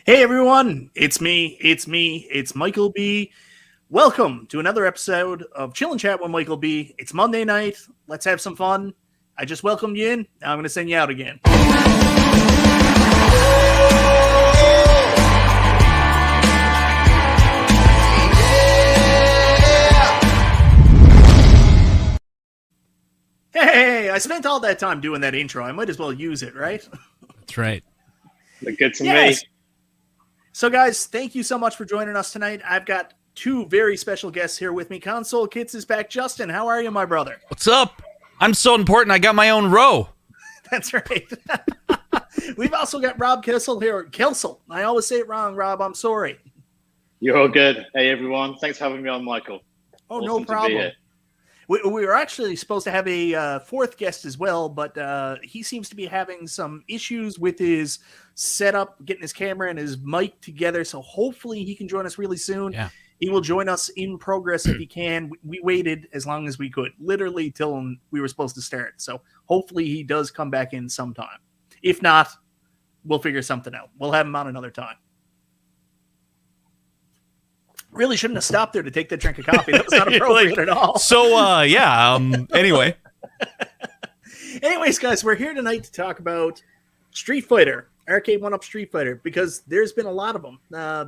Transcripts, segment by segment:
Hey everyone, it's me, it's MichaelB. Welcome to another episode of Chill and Chat with MichaelB. It's Monday night, let's have some fun. I just welcomed you in, now I'm going to send you out again. Hey, I spent all that time doing that intro, I might as well use it, right? That's right. Look good to me. So guys, thank you so much for joining us tonight. I've got two very special guests here with me. Console Kits is back. Justin, how are you, my brother? What's up? I'm so important. I got my own row. That's right. We've also got Rob Kessel here. Kelsel. I always say it wrong, Rob. I'm sorry. You're all good. Hey, everyone. Thanks for having me on, Michael. Oh, awesome no problem. We were actually supposed to have a fourth guest as well, but he seems to be having some issues with his setup, getting his camera and his mic together. So hopefully he can join us really soon. Yeah. He will join us in progress if he can. We waited as long as we could, literally till we were supposed to start. So hopefully he does come back in sometime. If not, we'll figure something out. We'll have him on another time. Really shouldn't have stopped there to take that drink of coffee. That was not appropriate at all. So, anyway. Anyways, guys, we're here tonight to talk about Street Fighter, Arcade1Up Street Fighter, because there's been a lot of them.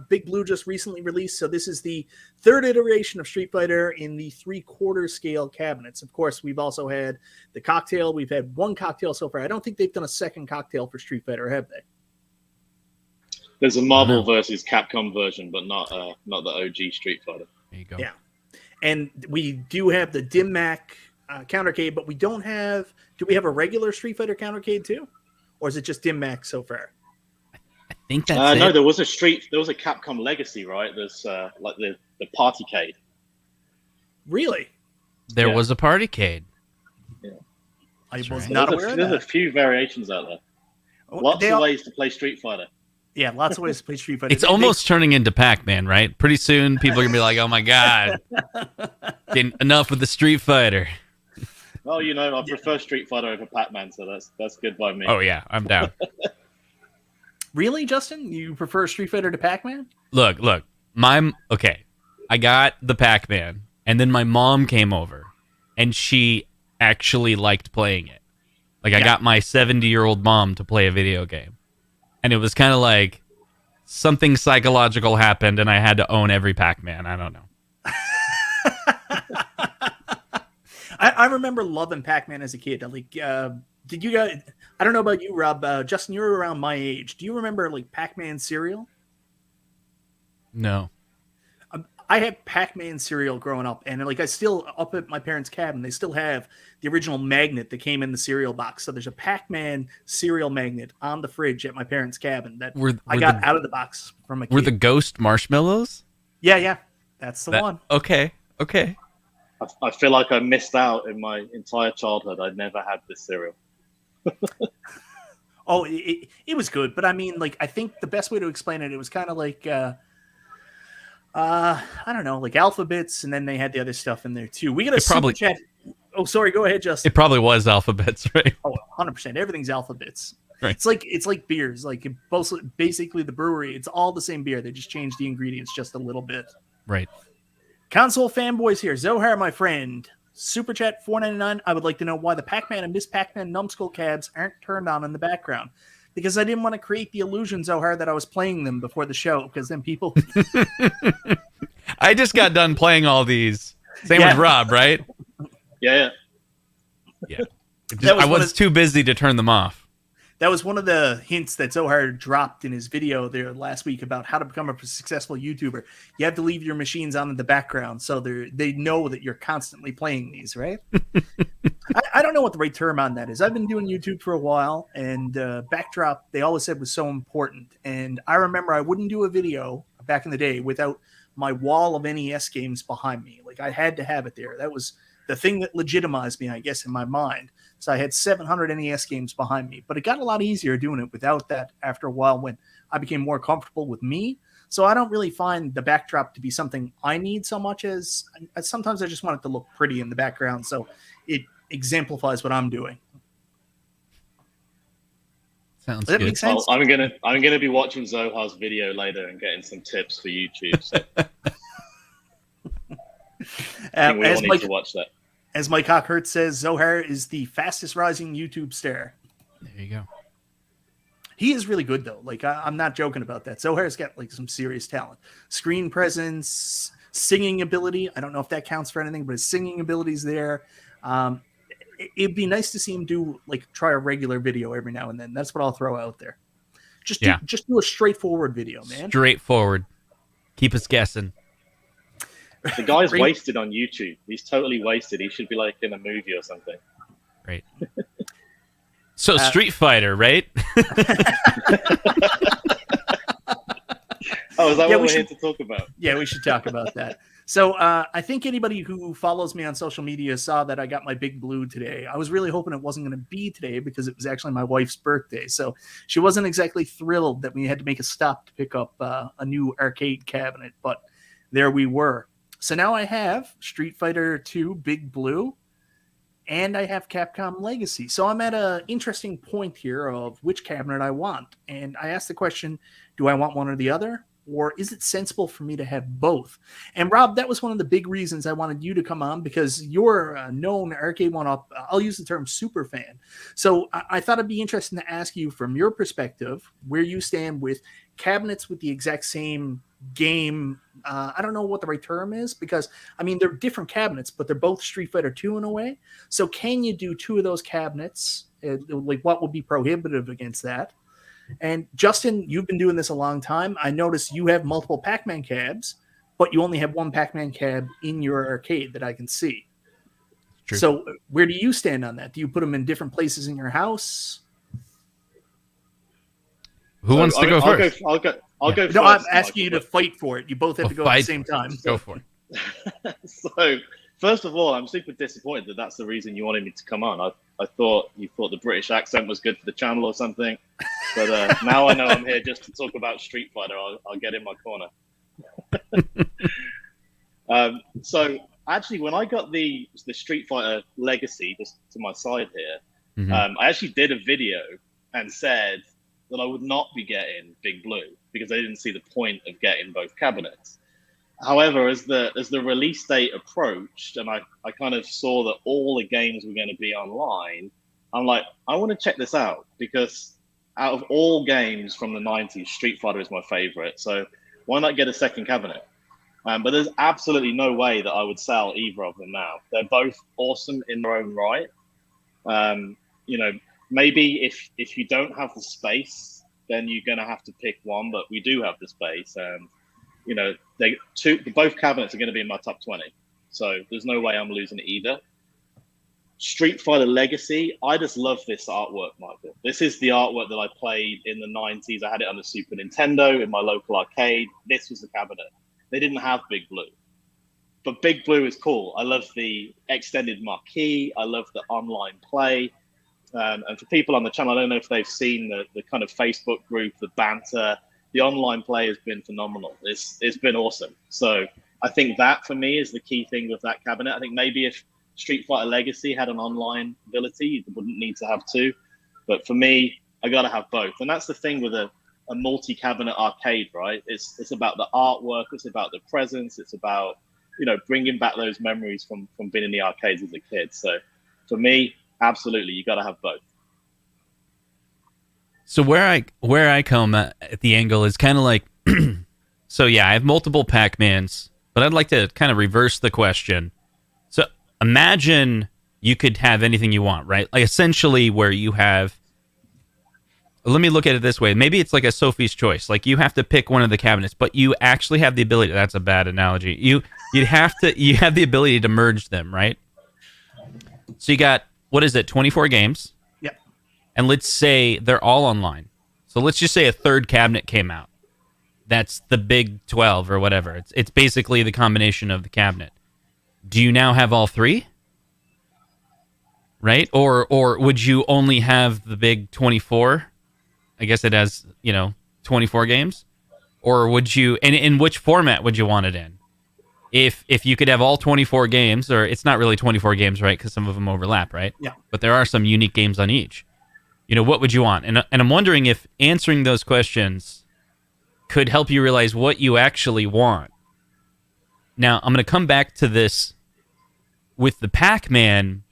Big Blue just recently released, so this is the third iteration of Street Fighter in the 3/4 scale cabinets. Of course, we've also had the cocktail. We've had one cocktail so far. I don't think they've done a second cocktail for Street Fighter, have they? There's a Marvel versus Capcom version, but not the OG Street Fighter. There you go. Yeah. And we do have the DimMac countercade, but we don't have... Do we have a regular Street Fighter countercade too? Or is it just DimMac so far? I think that's no, there was a Capcom Legacy, right? There's like the Partycade. Really? There was a Partycade. Yeah. I was not aware of that. There's a few variations out there. Lots of ways to play Street Fighter. Yeah, lots of ways to play Street Fighter. It's almost turning into Pac-Man, right? Pretty soon, people are going to be like, oh my God, enough with the Street Fighter. Well, I prefer Street Fighter over Pac-Man, so that's good by me. Oh, yeah, I'm down. Really, Justin? You prefer Street Fighter to Pac-Man? Look. Okay, I got the Pac-Man, and then my mom came over, and she actually liked playing it. Like, I got my 70-year-old mom to play a video game. And it was kind of like something psychological happened, and I had to own every Pac-Man. I don't know. I remember loving Pac-Man as a kid. Like, did you guys? I don't know about you, Rob. Justin, you were around my age. Do you remember like Pac-Man cereal? No. I had Pac-Man cereal growing up, and like I still up at my parents' cabin, they still have the original magnet that came in the cereal box. So there's a Pac-Man cereal magnet on the fridge at my parents' cabin that I got out of the box from a kid. Were the ghost marshmallows? Yeah, that's the one. Okay. I feel like I missed out in my entire childhood. I'd never had this cereal. Oh, it was good, but I mean, like I think the best way to explain it was kind of like. I don't know, like alphabets, and then they had the other stuff in there too. We got a super chat. Oh, sorry, go ahead, Justin. It probably was alphabets, right? Oh, 100%. Everything's alphabets. Right. It's like beers. Like basically the brewery, it's all the same beer. They just changed the ingredients just a little bit. Right. Console fanboys here. Zohar, my friend. Super chat $4.99. I would like to know why the Pac-Man and Miss Pac-Man numbskull cabs aren't turned on in the background. Because I didn't want to create the illusion so hard that I was playing them before the show, because then people... I just got done playing all these. Same with Rob, right? Yeah. I was too busy to turn them off. That was one of the hints that Zohar dropped in his video there last week about how to become a successful YouTuber. You have to leave your machines on in the background so they know that you're constantly playing these, right? I don't know what the right term on that is. I've been doing YouTube for a while, and backdrop, they always said, was so important. And I remember I wouldn't do a video back in the day without my wall of NES games behind me. Like, I had to have it there. That was the thing that legitimized me, I guess, in my mind. So I had 700 NES games behind me. But it got a lot easier doing it without that after a while when I became more comfortable with me. So I don't really find the backdrop to be something I need so much as sometimes I just want it to look pretty in the background. So it exemplifies what I'm doing. Sounds Does that good. make sense? I'm gonna be watching Zohar's video later and getting some tips for YouTube. So I think we all need to watch that. As Mike Hockhurt says, Zohar is the fastest rising YouTube star. There you go. He is really good though. Like I'm not joking about that. Zohar's got like some serious talent, screen presence, singing ability. I don't know if that counts for anything, but his singing ability's there. It'd be nice to see him try a regular video every now and then. That's what I'll throw out there. Just do a straightforward video, man. Straightforward. Keep us guessing. The guy's wasted on YouTube. He's totally wasted. He should be like in a movie or something. Right. So Street Fighter, right? Oh, is that what we're here to talk about? Yeah, we should talk about that. So I think anybody who follows me on social media saw that I got my Big Blue today. I was really hoping it wasn't going to be today because it was actually my wife's birthday. So she wasn't exactly thrilled that we had to make a stop to pick up a new arcade cabinet, but there we were. So now I have Street Fighter 2 Big Blue, and I have Capcom Legacy. So I'm at an interesting point here of which cabinet I want. And I asked the question, do I want one or the other? Or is it sensible for me to have both? And Rob, that was one of the big reasons I wanted you to come on, because you're a known Arcade1Up, I'll use the term super fan. So I thought it'd be interesting to ask you from your perspective, where you stand with cabinets with the exact same game. I don't know what the right term is, because I mean, they're different cabinets, but they're both Street Fighter 2 in a way. So can you do two of those cabinets? Like what would be prohibitive against that? And Justin, you've been doing this a long time. I noticed you have multiple Pac-Man cabs, but you only have one Pac-Man cab in your arcade that I can see. True. So where do you stand on that? Do you put them in different places in your house? Who wants to go first? I'll go first. No, I'm asking you to fight for it. You both have to go at the same time. Go for it. So, first of all, I'm super disappointed that that's the reason you wanted me to come on. I thought you thought the British accent was good for the channel or something. But now I know I'm here just to talk about Street Fighter. I'll get in my corner. So actually, when I got the Street Fighter Legacy just to my side here, I actually did a video and said that I would not be getting Big Blue because I didn't see the point of getting both cabinets. However, as the release date approached and I kind of saw that all the games were going to be online, I'm like, I want to check this out because out of all games from the 90s, Street Fighter is my favorite. So why not get a second cabinet? But there's absolutely no way that I would sell either of them now. They're both awesome in their own right. Maybe if you don't have the space, then you're going to have to pick one, but we do have the space. And, both cabinets are going to be in my top 20. So there's no way I'm losing either. Street Fighter Legacy, I just love this artwork, Michael. This is the artwork that I played in the 90s. I had it on the Super Nintendo in my local arcade. This was the cabinet. They didn't have Big Blue. But Big Blue is cool. I love the extended marquee. I love the online play. And for people on the channel, I don't know if they've seen the kind of Facebook group, the banter. The online play has been phenomenal. It's been awesome. So I think that, for me, is the key thing with that cabinet. I think maybe if Street Fighter Legacy had an online ability, you wouldn't need to have two. But for me, I got to have both. And that's the thing with a multi-cabinet arcade, right? It's about the artwork. It's about the presence. It's about, bringing back those memories from being in the arcades as a kid. So for me, absolutely, you got to have both. So where I come at the angle is kind of like, so yeah, I have multiple Pac-Mans, but I'd like to kind of reverse the question. So imagine you could have anything you want, right? Like essentially where you have, let me look at it this way. Maybe it's like a Sophie's Choice. Like you have to pick one of the cabinets, but you actually have the ability. That's a bad analogy. You have the ability to merge them, right? So you got, what is it, 24 games? Yep. And let's say they're all online. So let's just say a third cabinet came out. That's the big 12 or whatever. It's basically the combination of the cabinet. Do you now have all three? Right? Or would you only have the big 24? I guess it has, 24 games. Or would you, and in which format would you want it in? If you could have all 24 games, or it's not really 24 games, right? Because some of them overlap, right? Yeah. But there are some unique games on each. what would you want? And I'm wondering if answering those questions could help you realize what you actually want. Now, I'm going to come back to this with the Pac-Man.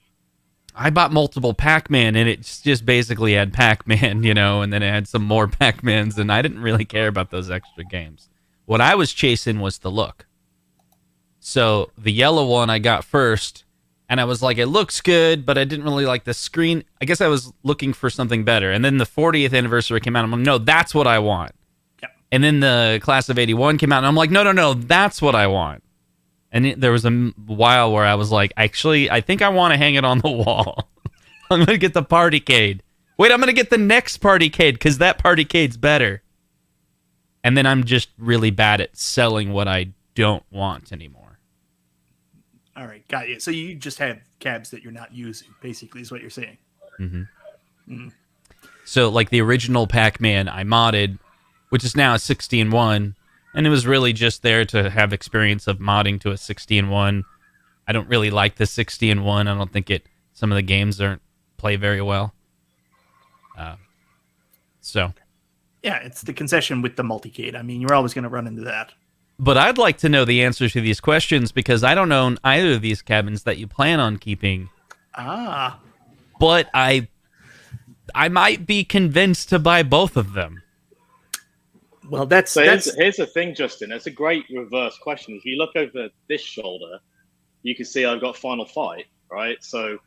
I bought multiple Pac-Man, and it just basically had Pac-Man, and then it had some more Pac-Mans, and I didn't really care about those extra games. What I was chasing was the look. So the yellow one I got first, and I was like, it looks good, but I didn't really like the screen. I guess I was looking for something better. And then the 40th anniversary came out, and I'm like, no, that's what I want. Yep. And then the Class of 81 came out, and I'm like, no, that's what I want. And there was a while where I was like, actually, I think I want to hang it on the wall. I'm going to get the Partycade. Wait, I'm going to get the next Partycade because that Partycade's better. And then I'm just really bad at selling what I don't want anymore. All right, got you. So you just have cabs that you're not using, basically, is what you're saying. Mm-hmm. Mm. So, like the original Pac-Man I modded, which is now a 16-1, and it was really just there to have experience of modding to a 16-1. I don't really like the 60-1. I don't think some of the games aren't play very well. Yeah, it's the concession with the multicade. I mean, you're always going to run into that. But I'd like to know the answers to these questions because I don't own either of these cabins that you plan on keeping. Ah. But I might be convinced to buy both of them. Well, here's the thing, Justin. It's a great reverse question. If you look over this shoulder, you can see I've got Final Fight, right? So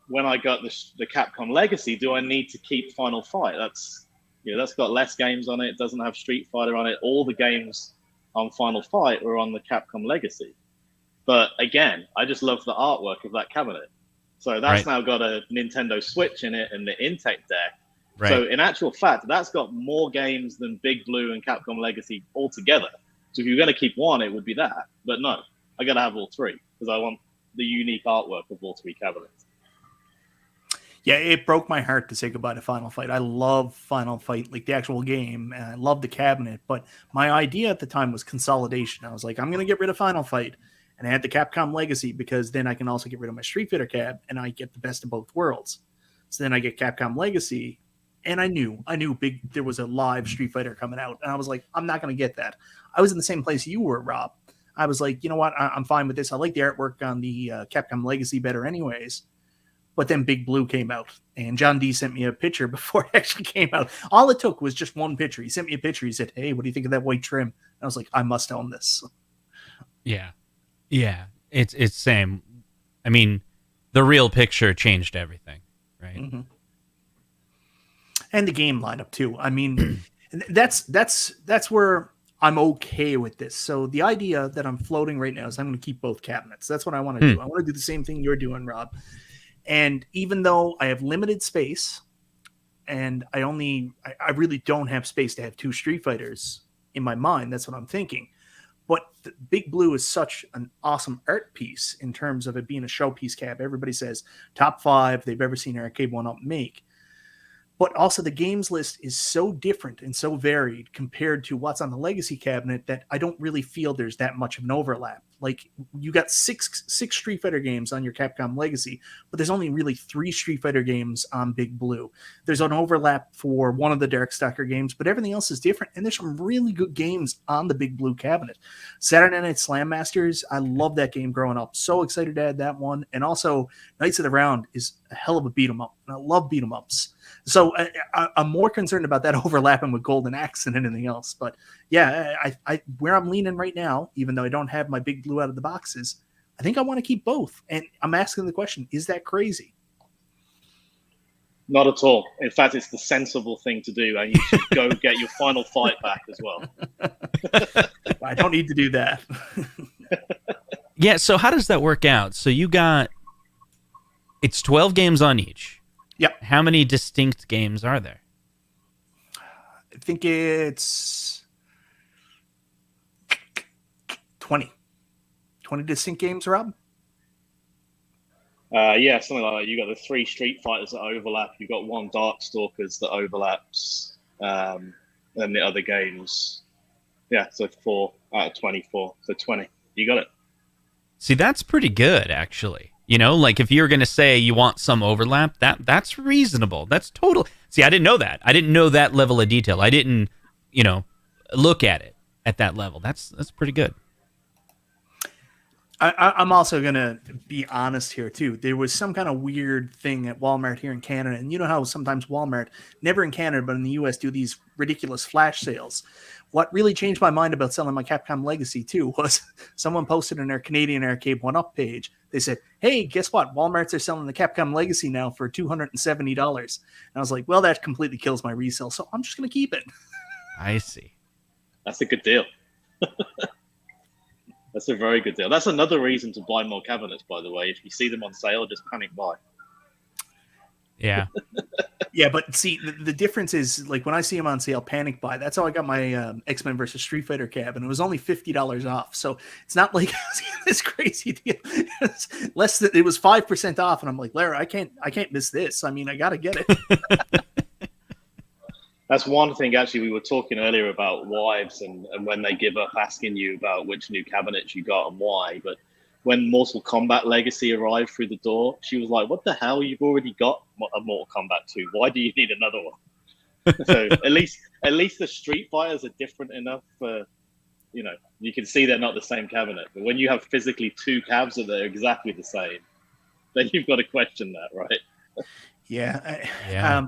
when I got the Capcom Legacy, do I need to keep Final Fight? That's got less games on it. Doesn't have Street Fighter on it. All the games on Final Fight were on the Capcom Legacy. But again, I just love the artwork of that cabinet. So that's now got a Nintendo Switch in it and the Intec deck. Right. So in actual fact, that's got more games than Big Blue and Capcom Legacy altogether. So if you're going to keep one, it would be that. But no, I got to have all three because I want the unique artwork of all three cabinets. Yeah, it broke my heart to say goodbye to Final Fight. I love Final Fight, like the actual game, and I love the cabinet. But my idea at the time was consolidation. I was like, I'm going to get rid of Final Fight, and I had the Capcom Legacy because then I can also get rid of my Street Fighter cab, and I get the best of both worlds. So then I get Capcom Legacy, and I knew there was a live Street Fighter coming out, and I was like, I'm not going to get that. I was in the same place you were, Rob. I was like, you know what? I'm fine with this. I like the artwork on the Capcom Legacy better anyways. But then Big Blue came out, and John D sent me a picture before it actually came out. All it took was just one picture. He sent me a picture. He said, hey, what do you think of that white trim? And I was like, I must own this. Yeah. It's same. I mean, the real picture changed everything, right? Mm-hmm. And the game lineup too. I mean, that's where I'm okay with this. So the idea that I'm floating right now is I'm going to keep both cabinets. That's what I want to do. I want to do the same thing you're doing, Rob. And even though I have limited space and I really don't have space to have two Street Fighters in my mind, that's what I'm thinking. But the Big Blue is such an awesome art piece in terms of it being a showpiece cab. Everybody says top 5 they've ever seen Arcade1Up make. But also the games list is so different and so varied compared to what's on the Legacy cabinet that I don't really feel there's that much of an overlap. Like you got six Street Fighter games on your Capcom Legacy, but there's only really 3 Street Fighter games on Big Blue. There's an overlap for one of the Darkstalker games, but everything else is different. And there's some really good games on the Big Blue cabinet. Saturday Night Slam Masters, I love that game growing up. So excited to add that one. And also Knights of the Round is a hell of a beat 'em up. And I love beat 'em ups. So I'm more concerned about that overlapping with Golden Axe than anything else. But yeah, I where I'm leaning right now, even though I don't have my Big Blue out of the boxes, I think I want to keep both. And I'm asking the question, is that crazy? Not at all. In fact, it's the sensible thing to do, and you should go get your Final Fight back as well. I don't need to do that. Yeah, so how does that work out? So it's 12 games on each. Yep. How many distinct games are there? I think it's 20. 20 distinct games, Rob? Yeah, something like that. You got the 3 Street Fighters that overlap. You got 1 Darkstalkers that overlaps. And then the other games. Yeah, so 4 out of 24. So 20. You got it. See, that's pretty good, actually. You know, like if you're going to say you want some overlap, that's reasonable. That's total. See, I didn't know that. I didn't know that level of detail. I didn't, look at it at that level. That's pretty good. I'm also going to be honest here, too. There was some kind of weird thing at Walmart here in Canada. And you know how sometimes Walmart, never in Canada, but in the U.S., do these ridiculous flash sales. What really changed my mind about selling my Capcom Legacy, too, was someone posted in their Canadian Arcade1Up page. They said, hey, guess what? Walmarts are selling the Capcom Legacy now for $270. And I was like, well, that completely kills my resale, so I'm just going to keep it. I see. That's a good deal. That's a very good deal. That's another reason to buy more cabinets, by the way. If you see them on sale, just panic buy. Yeah. Yeah, but see, the difference is, like, when I see them on sale, panic buy. That's how I got my X-Men versus Street Fighter cab, and it was only $50 off. So it's not like this crazy deal. It was 5% off, and I'm like, Lara, I can't miss this. I mean, I got to get it. That's one thing, actually, we were talking earlier about wives and when they give up asking you about which new cabinets you got and why. But when Mortal Kombat Legacy arrived through the door, she was like, what the hell? You've already got a Mortal Kombat 2. Why do you need another one? So at least the Street Fighters are different enough for, you can see they're not the same cabinet. But when you have physically two cabs that are exactly the same, then you've got to question that, right? Yeah.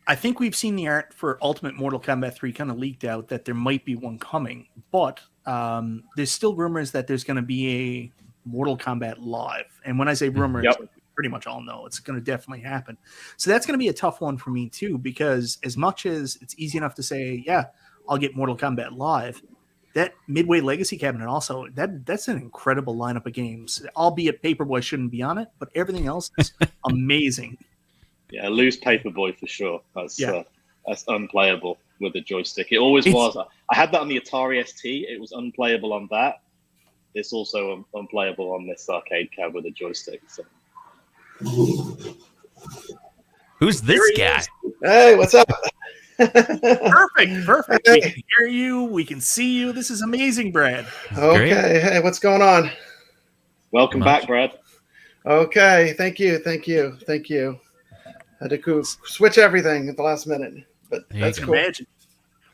I think we've seen the art for Ultimate Mortal Kombat 3 kind of leaked out that there might be one coming, but there's still rumors that there's going to be a Mortal Kombat Live. And when I say rumors, we pretty much all know it's going to definitely happen. So that's going to be a tough one for me too, because as much as it's easy enough to say, yeah, I'll get Mortal Kombat Live, that Midway Legacy cabinet also, that's an incredible lineup of games, albeit Paperboy shouldn't be on it, but everything else is amazing. Yeah, lose Paperboy for sure. That's unplayable with the joystick. It always was. I had that on the Atari ST. It was unplayable on that. It's also unplayable on this arcade cab with a joystick. So. Who's this guy? Hey, what's up? Perfect. We can hear you. We can see you. This is amazing, Brad. Okay. Great. Hey, what's going on? Welcome back, Brad. Okay. Thank you. Had to switch everything at the last minute, but that's cool. Imagine.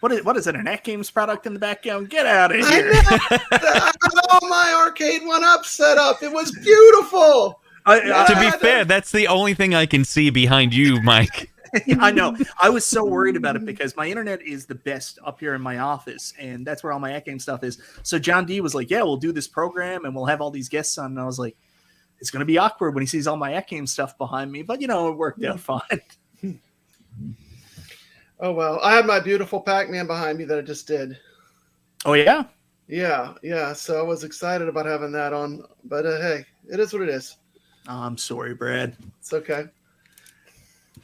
What is it? An Act Games product in the background? Get out of here! I had all my Arcade1Up set up. It was beautiful. To be fair, that's the only thing I can see behind you, Mike. I know. I was so worried about it because my internet is the best up here in my office, and that's where all my Act Game stuff is. So John D was like, "Yeah, we'll do this program, and we'll have all these guests on." And I was like, it's going to be awkward when he sees all my Act Game stuff behind me, but it worked out fine. Oh, well, I had my beautiful Pac-Man behind me that I just did. Oh, yeah? Yeah. So I was excited about having that on, but hey, it is what it is. Oh, I'm sorry, Brad. It's okay.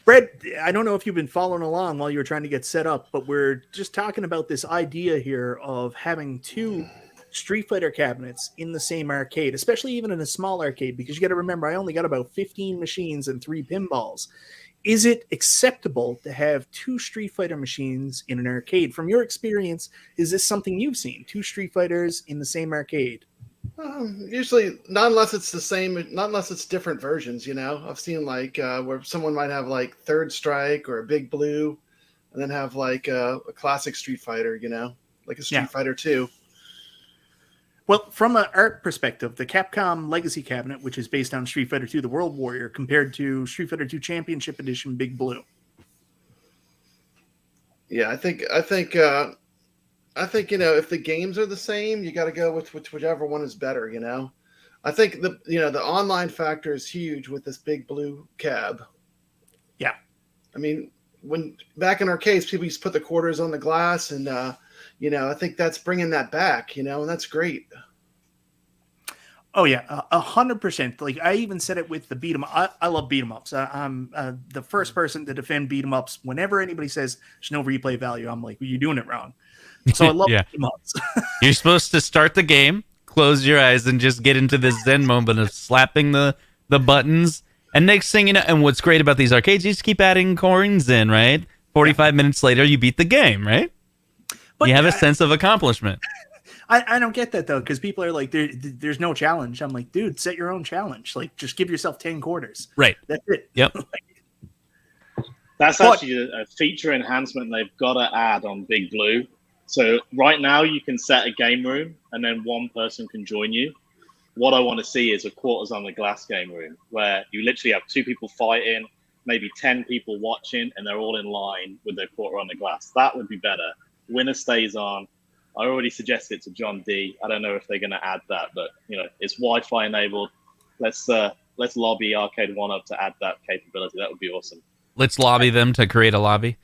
Brad, I don't know if you've been following along while you were trying to get set up, but we're just talking about this idea here of having two Street Fighter cabinets in the same arcade, especially even in a small arcade, because you got to remember, I only got about 15 machines and 3 pinballs. Is it acceptable to have 2 Street Fighter machines in an arcade? From your experience, is this something you've seen? 2 Street Fighters in the same arcade? Usually, not unless it's the same, not unless it's different versions, I've seen where someone might have Third Strike or a Big Blue, and then have a classic Street Fighter, like a Street Fighter 2. Well, from an art perspective, the Capcom Legacy cabinet, which is based on Street Fighter 2 The World Warrior, compared to Street Fighter 2 Championship Edition Big Blue. Yeah, I think if the games are the same, you got to go with whichever one is better, I think the online factor is huge with this Big Blue cab. Yeah. I mean, when back in arcades, people used to put the quarters on the glass and I think that's bringing that back, and that's great. Oh yeah, 100%. Like I even said it with the beat 'em. I love beat 'em ups. I'm the first person to defend beat 'em ups. Whenever anybody says there's no replay value, I'm like, well, you're doing it wrong. So I love beat 'em ups. You're supposed to start the game, close your eyes, and just get into this zen moment of slapping the buttons. And next thing you know, and what's great about these arcades, you just keep adding coins in, right? 45 minutes later, you beat the game, right? But you have a sense of accomplishment. I don't get that though, because people are like, there's no challenge. I'm like, dude, set your own challenge. Like, just give yourself 10 quarters. Right. That's it. Yep. That's actually a feature enhancement they've got to add on Big Blue. So right now you can set a game room and then one person can join you. What I want to see is a quarters on the glass game room where you literally have 2 people fighting, maybe 10 people watching, and they're all in line with their quarter on the glass. That would be better. Winner stays on. I already suggested it to John D. I don't know if they're going to add that, but it's Wi-Fi enabled. Let's lobby Arcade1Up to add that capability. That would be awesome. Let's lobby them to create a lobby.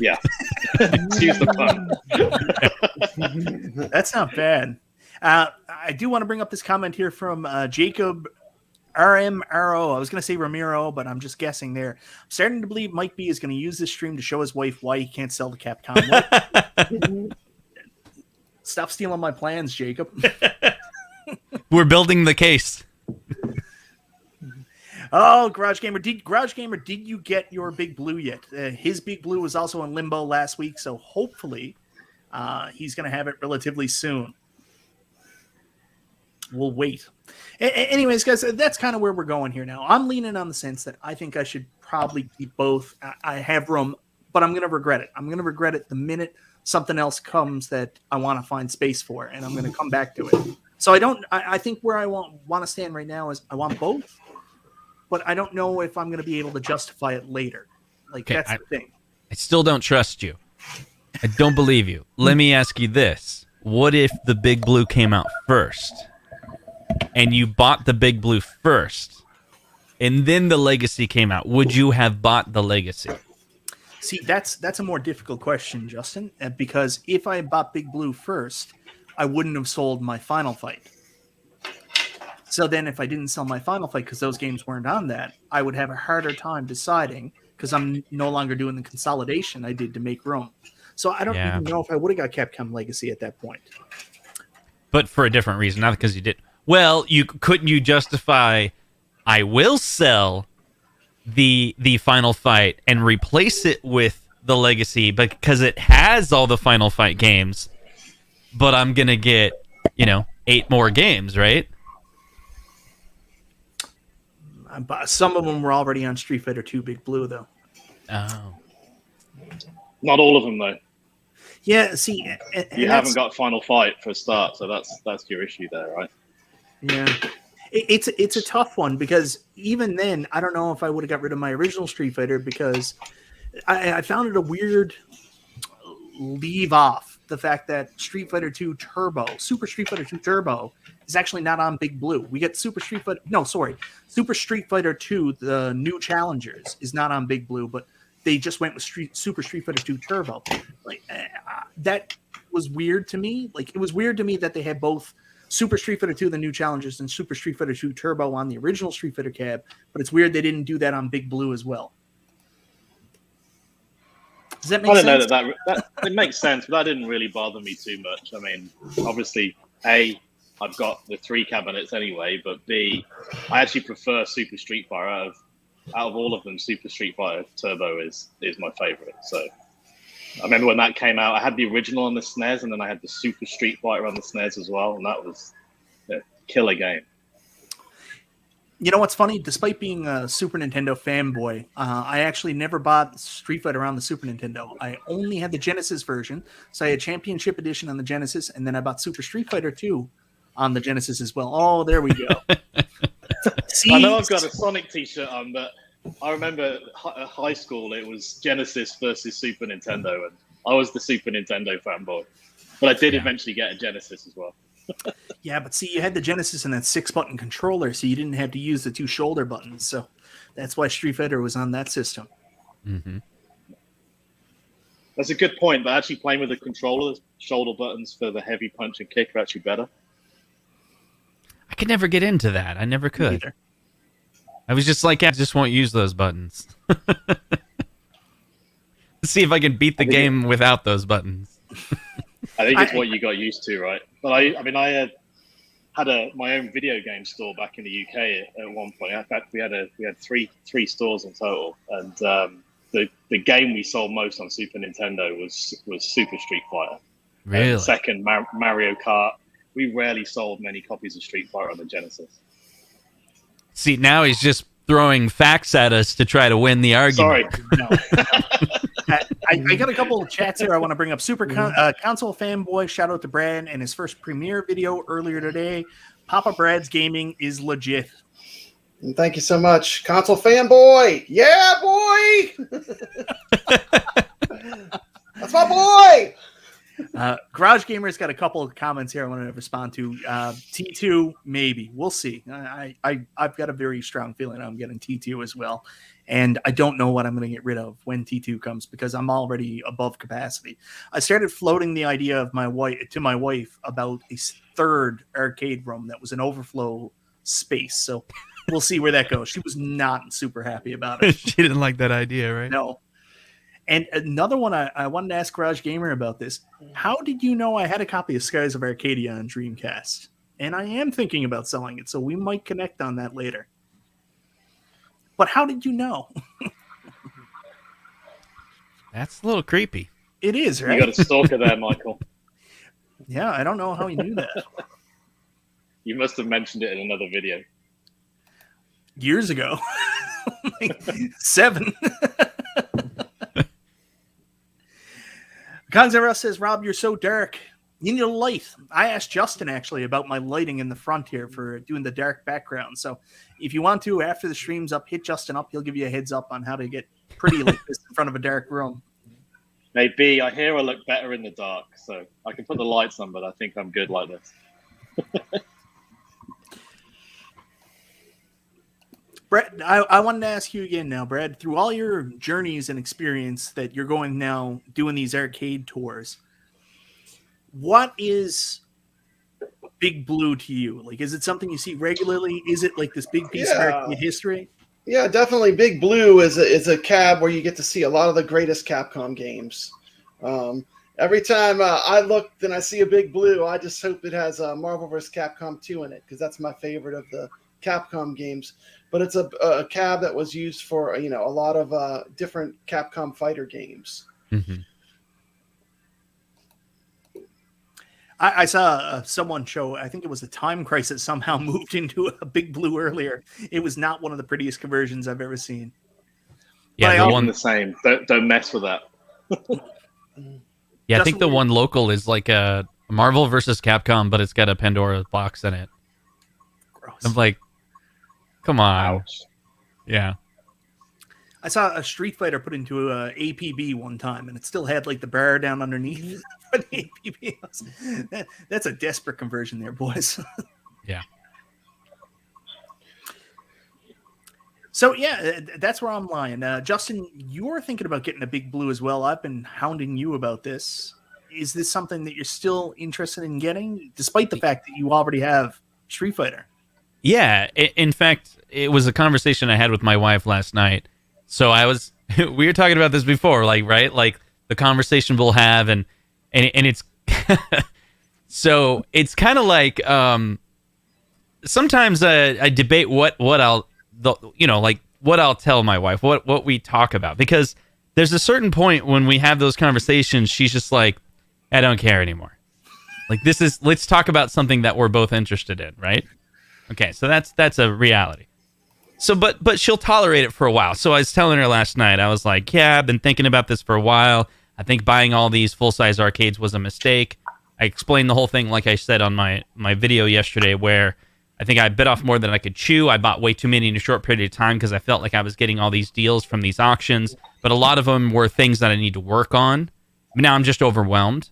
Yeah. Excuse the pun. That's not bad. I do want to bring up this comment here from Jacob RMRO. I was going to say Ramiro, but I'm just guessing there. I'm starting to believe Mike B is going to use this stream to show his wife why he can't sell the Capcom. Stop stealing my plans, Jacob. We're building the case. Oh, Garage Gamer, did you get your Big Blue yet? His Big Blue was also in limbo last week, so hopefully he's going to have it relatively soon. We'll wait. Anyways, guys, that's kind of where we're going here now. I'm leaning on the sense that I think I should probably keep both. I have room, but I'm going to regret it. I'm going to regret it the minute something else comes that I want to find space for, and I'm going to come back to it. So I think where I want to stand right now is I want both, but I don't know if I'm going to be able to justify it later. That's the thing. I still don't trust you. I don't believe you. Let me ask you this. What if the Big Blue came out first and you bought the Big Blue first and then the Legacy came out? Would you have bought the Legacy? See, that's a more difficult question, Justin, because if I bought Big Blue first, I wouldn't have sold my Final Fight. So then if I didn't sell my Final Fight because those games weren't on that, I would have a harder time deciding because I'm no longer doing the consolidation I did to make room. So I don't even know if I would have got Capcom Legacy at that point. But for a different reason, not because you did. Well, couldn't you justify, I will sell the Final Fight and replace it with the Legacy because it has all the Final Fight games, but I'm going to get, 8 more games, right? Some of them were already on Street Fighter 2 Big Blue, though. Oh. Not all of them, though. Yeah, see... You haven't got Final Fight for a start, so that's your issue there, right? Yeah. It's a tough one, because even then, I don't know if I would have got rid of my original Street Fighter, because I found it a weird leave off the fact that Street Fighter 2 Turbo, Super Street Fighter 2 Turbo, is actually not on Big Blue. We get Super Street Fighter 2, the new Challengers, is not on Big Blue, but they just went with Super Street Fighter 2 Turbo. That was weird to me. It was weird to me that they had both Super Street Fighter 2, the new Challengers, and Super Street Fighter 2 Turbo on the original Street Fighter cab, but it's weird they didn't do that on Big Blue as well. Does that make sense? I don't know that it makes sense, but that didn't really bother me too much. I mean, obviously, A, I've got the 3 cabinets anyway, but B, I actually prefer Super Street Fighter out of all of them. Super Street Fighter Turbo is my favorite. So I remember when that came out, I had the original on the SNES, and then I had the Super Street Fighter on the SNES as well, and that was a killer game. You know what's funny? Despite being a Super Nintendo fanboy, I actually never bought Street Fighter on the Super Nintendo. I only had the Genesis version, so I had Championship Edition on the Genesis, and then I bought Super Street Fighter 2 on the Genesis as well. Oh, there we go. See? I know I've got a Sonic t-shirt on, but I remember at high school it was Genesis versus Super Nintendo, and I was the Super Nintendo fanboy. But I did eventually get a Genesis as well. Yeah, but see, you had the Genesis and that 6-button controller, so you didn't have to use the 2 shoulder buttons. So that's why Street Fighter was on that system. Mm-hmm. That's a good point, but actually playing with the controller, shoulder buttons for the heavy punch and kick are actually better. I could never get into that. I never could. Either. I was just like, I just won't use those buttons. Let's see if I can beat the game without those buttons. I think it's what you got used to, right? But I had my own video game store back in the UK at one point. In fact, we had three stores in total, and the game we sold most on Super Nintendo was Super Street Fighter. Really? And second, Mario Kart. We rarely sold many copies of Street Fighter on the Genesis. See, now he's just throwing facts at us to try to win the argument. Sorry. No. I got a couple of chats here I want to bring up. Console Fanboy, shout out to Brad and his first premiere video earlier today. Papa Brad's Gaming is legit. And thank you so much, Console Fanboy. Yeah, boy. That's my boy. Garage Gamer's got a couple of comments here I want to respond to. T2, maybe. We'll see. I've got a very strong feeling I'm getting T2 as well. And I don't know what I'm going to get rid of when T2 comes because I'm already above capacity. I started floating the idea of my wife about a third arcade room that was an overflow space. So we'll see where that goes. She was not super happy about it. She didn't like that idea, right? No. And another one I wanted to ask Garage Gamer about this. How did you know I had a copy of Skies of Arcadia on Dreamcast? And I am thinking about selling it, so we might connect on that later. But how did you know? That's a little creepy. It is, right? You got a stalker there, Michael. Yeah, I don't know how he knew that. You must have mentioned it in another video. Years ago. Like 7. Conzero says, Rob, you're so dark. You need a light. I asked Justin, actually, about my lighting in the front here for doing the dark background. So if you want to, after the stream's up, hit Justin up. He'll give you a heads up on how to get pretty like this in front of a dark room. Maybe. I hear I look better in the dark, so I can put the lights on, but I think I'm good like this. Brad, I wanted to ask you again now, Brad, through all your journeys and experience that you're going now doing these arcade tours, what is Big Blue to you? Like, is it something you see regularly? Is it like this big piece of arcade history? Yeah, definitely. Big Blue is a cab where you get to see a lot of the greatest Capcom games. Every time I look and I see a Big Blue, I just hope it has Marvel vs. Capcom 2 in it because that's my favorite of the Capcom games. But it's a cab that was used for a lot of different Capcom fighter games. Mm-hmm. I saw someone show, I think it was a Time Crisis somehow moved into a Big Blue earlier. It was not one of the prettiest conversions I've ever seen. Yeah, the one the same. Don't mess with that. Yeah, I think the one local is like a Marvel versus Capcom, but it's got a Pandora box in it. Gross. I'm like, come on. Ouch. Yeah. I saw a Street Fighter put into a APB one time, and it still had like the bar down underneath for the APB. That's a desperate conversion there, boys. Yeah. So yeah, that's where I'm lying. Justin, you're thinking about getting a Big Blue as well. I've been hounding you about this. Is this something that you're still interested in getting, despite the fact that you already have Street Fighter? Yeah. In fact, it was a conversation I had with my wife last night. So we were talking about this before, like, right? Like the conversation we'll have and it's, so it's kind of like, sometimes I debate what I'll tell my wife, what we talk about, because there's a certain point when we have those conversations, she's just like, I don't care anymore. Like let's talk about something that we're both interested in. Right. Okay. So that's a reality. So, but she'll tolerate it for a while. So I was telling her last night, I was like, yeah, I've been thinking about this for a while. I think buying all these full-size arcades was a mistake. I explained the whole thing, like I said on my video yesterday, where I think I bit off more than I could chew. I bought way too many in a short period of time because I felt like I was getting all these deals from these auctions, but a lot of them were things that I need to work on. Now I'm just overwhelmed.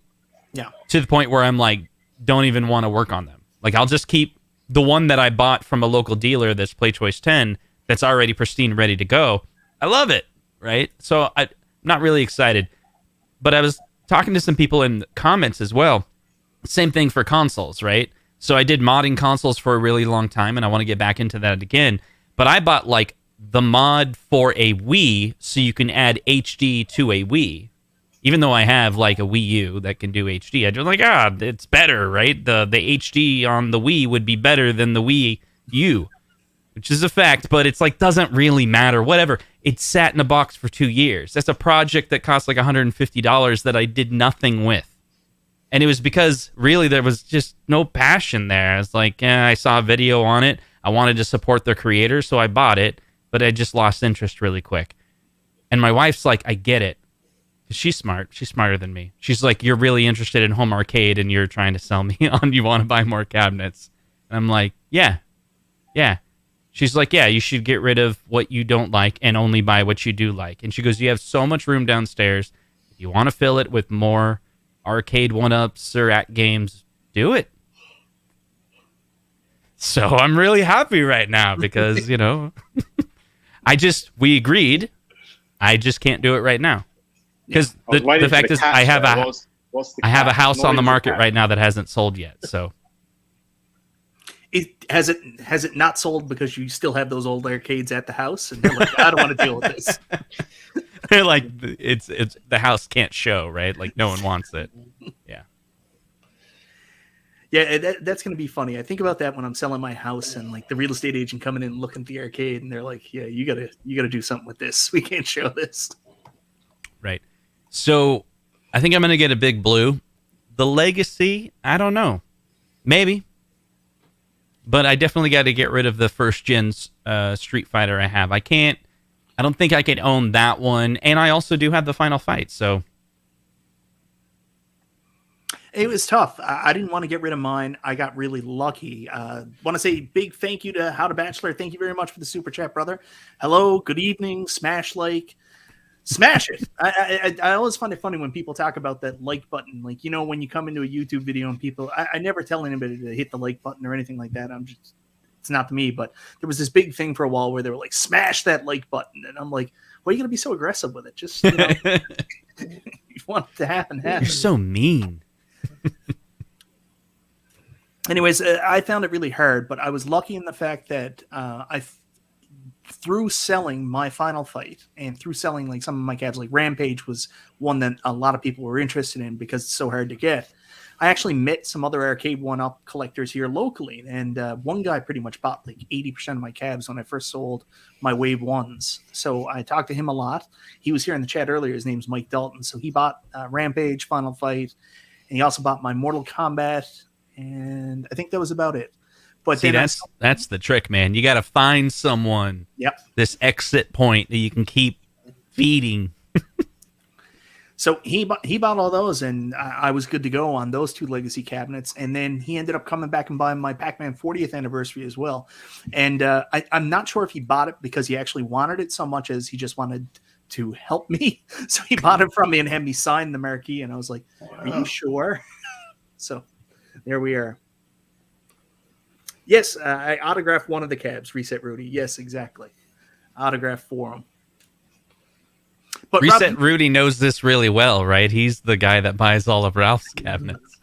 Yeah. To the point where I'm like, don't even want to work on them. Like, I'll just keep the one that I bought from a local dealer that's Play Choice 10 that's already pristine, ready to go. I love it, right? So I'm not really excited. But I was talking to some people in the comments as well. Same thing for consoles, right? So I did modding consoles for a really long time, and I want to get back into that again. But I bought, like, the mod for a Wii so you can add HD to a Wii. Even though I have, like, a Wii U that can do HD, I just like, it's better, right? The HD on the Wii would be better than the Wii U, which is a fact, but it's like, doesn't really matter, whatever. It sat in a box for 2 years. That's a project that cost like $150 that I did nothing with. And it was because really there was just no passion there. It's like, I saw a video on it. I wanted to support the creator, so I bought it, but I just lost interest really quick. And my wife's like, I get it. She's smart. She's smarter than me. She's like, you're really interested in home arcade and you're trying to sell me on you want to buy more cabinets. And I'm like, yeah. She's like, yeah, you should get rid of what you don't like and only buy what you do like. And she goes, you have so much room downstairs. If you want to fill it with more Arcade1Ups or at games, do it. So I'm really happy right now because, we agreed. I just can't do it right now. Because the fact is, I have a house on the market right now that hasn't sold yet. So has it not sold because you still have those old arcades at the house, and you're like, I don't want to deal with this. They're like, it's the house can't show, right? Like no one wants it. Yeah, that's going to be funny. I think about that when I'm selling my house and like the real estate agent coming in and looking at the arcade, and they're like, yeah, you gotta do something with this. We can't show this. Right. So I think I'm going to get a big blue. The Legacy, I don't know. Maybe. But I definitely got to get rid of the first gen Street Fighter I have. I don't think I can own that one. And I also do have the Final Fight, so. It was tough. I didn't want to get rid of mine. I got really lucky. Want to say big thank you to How to Bachelor. Thank you very much for the super chat, brother. Hello, good evening, smash like. Smash it. I always find it funny when people talk about that like button. Like, when you come into a YouTube video and people, I never tell anybody to hit the like button or anything like that. It's not me, but there was this big thing for a while where they were like, smash that like button. And I'm like, why are you going to be so aggressive with it? Just, you want it to happen. You're so mean. Anyways, I found it really hard, but I was lucky in the fact that through selling my Final Fight and through selling like some of my cabs, like Rampage was one that a lot of people were interested in because it's so hard to get. I actually met some other Arcade1Up collectors here locally, and one guy pretty much bought like 80% of my cabs when I first sold my Wave 1s. So I talked to him a lot. He was here in the chat earlier. His name's Mike Dalton. So he bought Rampage, Final Fight, and he also bought my Mortal Kombat, and I think that was about it. But see, that's the trick, man. You got to find someone. Yep. This exit point that you can keep feeding. So he bought all those, and I was good to go on those two Legacy cabinets. And then he ended up coming back and buying my Pac-Man 40th anniversary as well. And I'm not sure if he bought it because he actually wanted it so much as he just wanted to help me. So he bought it from me and had me sign the marquee. And I was like, are you sure? So there we are. Yes, I autographed one of the cabs, Reset Rudy. Yes, exactly. Autographed for him. But Reset Rob, Rudy knows this really well, right? He's the guy that buys all of Ralph's cabinets.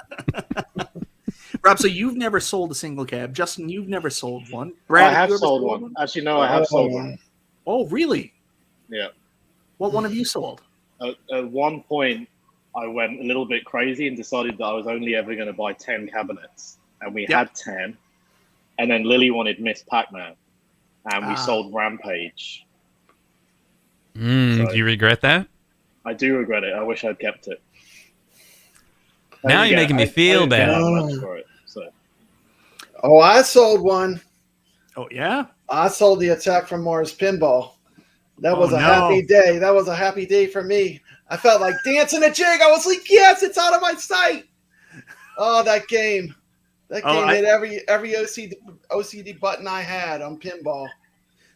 Rob, so you've never sold a single cab. Justin, you've never sold one. Brad, I have sold one. Actually, no, I have sold one. Oh, really? Yeah. What one have you sold? At one point, I went a little bit crazy and decided that I was only ever going to buy 10 cabinets. And we had 10. And then Lily wanted Miss Pac-Man. And we sold Rampage. So, do you regret that? I do regret it. I wish I'd kept it. Now you're making me feel bad. For it, so. Oh, I sold one. Oh, yeah? I sold the Attack from Mars pinball. That was a happy day. That was a happy day for me. I felt like dancing a jig. I was like, yes, it's out of my sight. Oh, that game. That game hit every OCD button I had on pinball.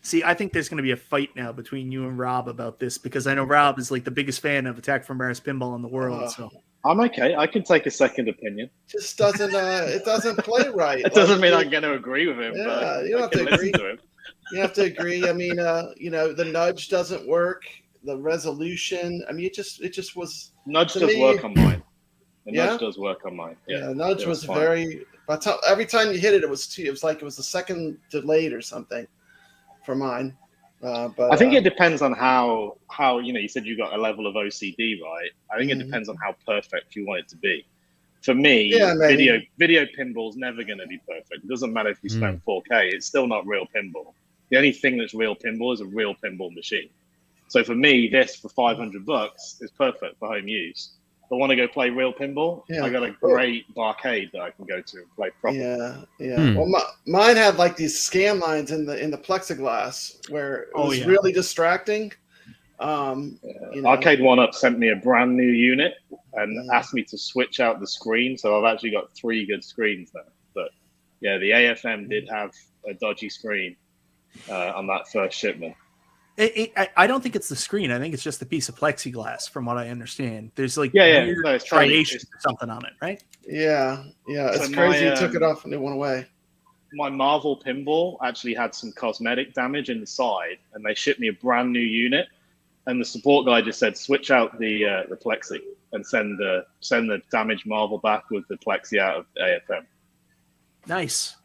See, I think there's going to be a fight now between you and Rob about this because I know Rob is like the biggest fan of Attack from Mars pinball in the world. So I'm okay. I can take a second opinion. Just doesn't it doesn't play right. It doesn't mean I'm going to agree with him. Yeah, but you don't have to agree. You have to agree. I mean, the nudge doesn't work. The resolution. I mean, it just was. Nudge does work on mine. Nudge does work on mine. Yeah, nudge was very. But every time you hit it, it was like it was a second delayed or something for mine. But I think it depends on how you said you got a level of OCD, right? I think it depends on how perfect you want it to be. For me, video pinball's never going to be perfect. It doesn't matter if you spend 4K; it's still not real pinball. The only thing that's real pinball is a real pinball machine. So for me, this for $500 is perfect for home use. want to go play real pinball, Yeah. I got a great arcade that I can go to and play properly. Yeah. Well, mine had like these scan lines in the plexiglass where it was really distracting. Arcade1Up sent me a brand new unit and asked me to switch out the screen, so I've actually got 3 good screens now. But yeah, the AFM did have a dodgy screen on that first shipment. I don't think it's the screen. I think it's just a piece of plexiglass, from what I understand. There's like weird striation or something on it, right? Yeah. It's So crazy. You took it off and it went away. My Marvel pinball actually had some cosmetic damage in the side, and they shipped me a brand new unit. And the support guy just said, switch out the plexi and send the damaged Marvel back with the plexi out of AFM. Nice.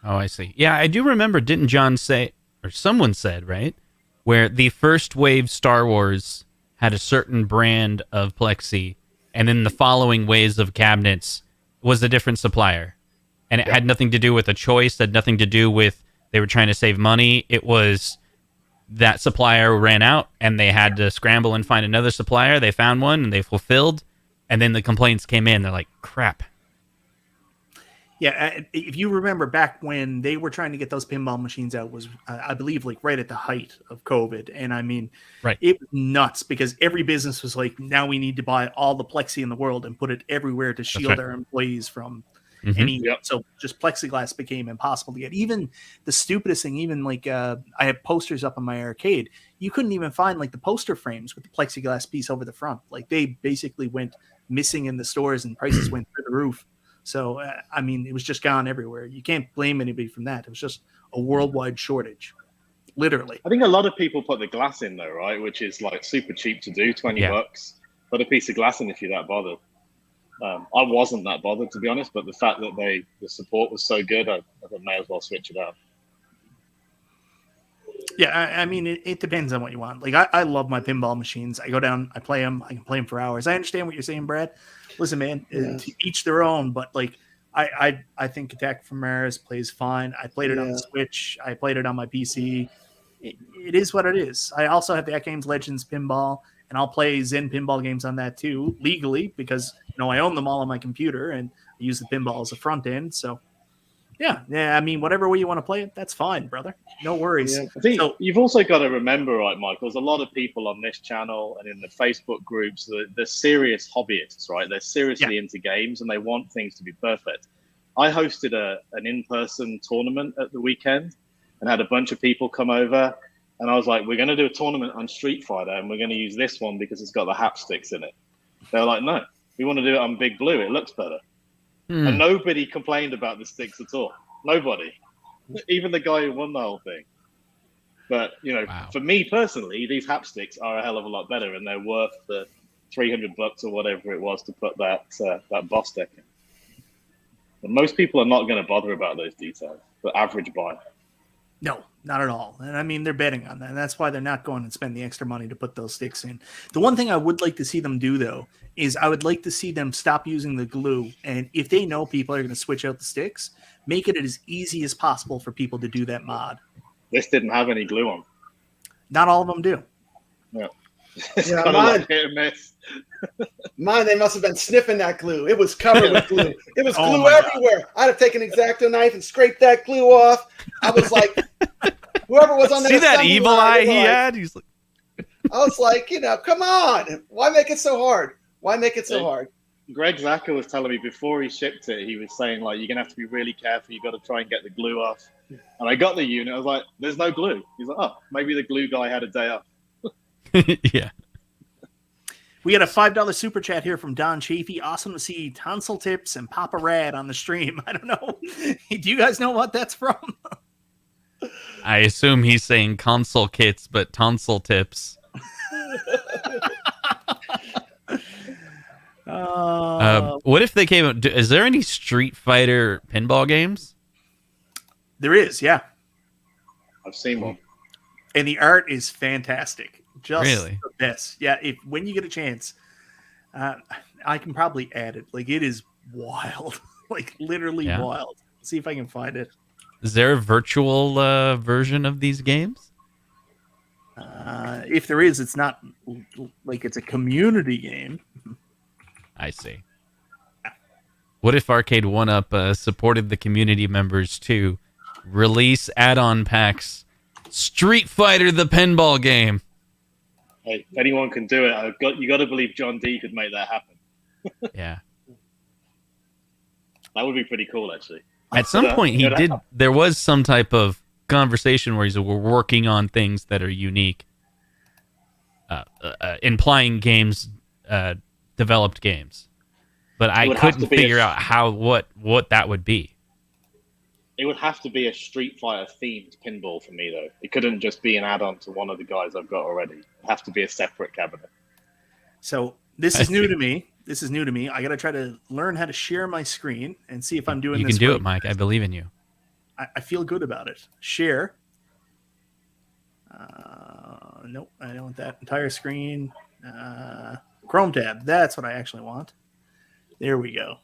Oh, I see. Yeah, I do remember. Didn't John say, or someone said, right, where the first wave Star Wars had a certain brand of plexi, and then the following waves of cabinets was a different supplier, and it had nothing to do with a choice. Had nothing to do with they were trying to save money. It was that supplier ran out, and they had to scramble and find another supplier. They found one, and they fulfilled, and then the complaints came in. They're like, crap. Yeah, if you remember back when they were trying to get those pinball machines out was, I believe, like right at the height of COVID. And I mean, it was nuts because every business was like, now we need to buy all the plexi in the world and put it everywhere to shield our employees from any. So just plexiglass became impossible to get. Even the stupidest thing, even like I have posters up on my arcade. You couldn't even find like the poster frames with the plexiglass piece over the front. Like they basically went missing in the stores and prices went through the roof. So, I mean, it was just gone everywhere. You can't blame anybody from that. It was just a worldwide shortage, literally. I think a lot of people put the glass in though, right? Which is like super cheap to do, $20. Put a piece of glass in if you're that bothered. I wasn't that bothered, to be honest, but the fact that the support was so good, I thought may as well switch it out. Yeah, I mean, it depends on what you want. Like, I love my pinball machines. I go down, I play them. I can play them for hours. I understand what you're saying, Brad. Listen, man, to each their own. But like, I think Attack from Mars plays fine. I played it on the Switch. I played it on my PC. It is what it is. I also have the Games Legends pinball, and I'll play Zen pinball games on that too, legally, because I own them all on my computer, and I use the pinball as a front end. So, yeah. I mean, whatever way you want to play it, that's fine, brother. No worries. Yeah. I think you've also got to remember, right, Michael, there's a lot of people on this channel and in the Facebook groups that they're serious hobbyists, right? They're seriously into games and they want things to be perfect. I hosted an in-person tournament at the weekend and had a bunch of people come over, and I was like, we're going to do a tournament on Street Fighter and we're going to use this one because it's got the hapsticks in it. They're like, no, we want to do it on Big Blue. It looks better. And nobody complained about the sticks at all. Nobody. Even the guy who won the whole thing. But, for me personally, these hapsticks are a hell of a lot better, and they're worth the $300 or whatever it was to put that boss deck in. But most people are not going to bother about those details. The average buyer. No, not at all. And I mean, they're betting on that. And that's why they're not going to spend the extra money to put those sticks in. The one thing I would like to see them do, though, is I would like to see them stop using the glue. And if they know people are going to switch out the sticks, make it as easy as possible for people to do that mod. This didn't have any glue on. Not all of them do. Yeah. Mine, hit and miss. Mine, they must have been sniffing that glue. It was covered with glue. It was glue everywhere. I'd have taken an X-Acto knife and scraped that glue off. I was like, whoever was on that. See that evil eye he had? He's like, I was like, come on. Why make it so hard? Why make it so hard? Greg Zaka was telling me before he shipped it, he was saying, like, you're going to have to be really careful. You've got to try and get the glue off. And I got the unit. I was like, there's no glue. He's like, oh, maybe the glue guy had a day off. Yeah. We got a $5 super chat here from Don Chafee. Awesome to see Tonsil Tips and Papa Rad on the stream. I don't know. Do you guys know what that's from? I assume he's saying console kits, but tonsil tips. What if they came out? Is there any Street Fighter pinball games? There is, yeah. I've seen one. And the art is fantastic. Just really? The best. Yeah, when you get a chance, I can probably add it. Like, it is wild. Like, literally wild. Let's see if I can find it. Is there a virtual version of these games? If there is, it's not like it's a community game. I see. What if Arcade1Up supported the community members to release add-on packs? Street Fighter, the pinball game. Hey, if anyone can do it, you got to believe John D could make that happen. Yeah. That would be pretty cool, actually. At some point, he did. There was some type of conversation where we're working on things that are unique, implying games, developed games. But I couldn't figure out what that would be. It would have to be a Street Fighter themed pinball for me, though. It couldn't just be an add-on to one of the guys I've got already. It'd have to be a separate cabinet. So this is new to me. This is new to me. I got to try to learn how to share my screen and see if I'm doing this. You can do it, Mike. I believe in you. I feel good about it. Share. Nope, I don't want that entire screen. Chrome tab. That's what I actually want. There we go.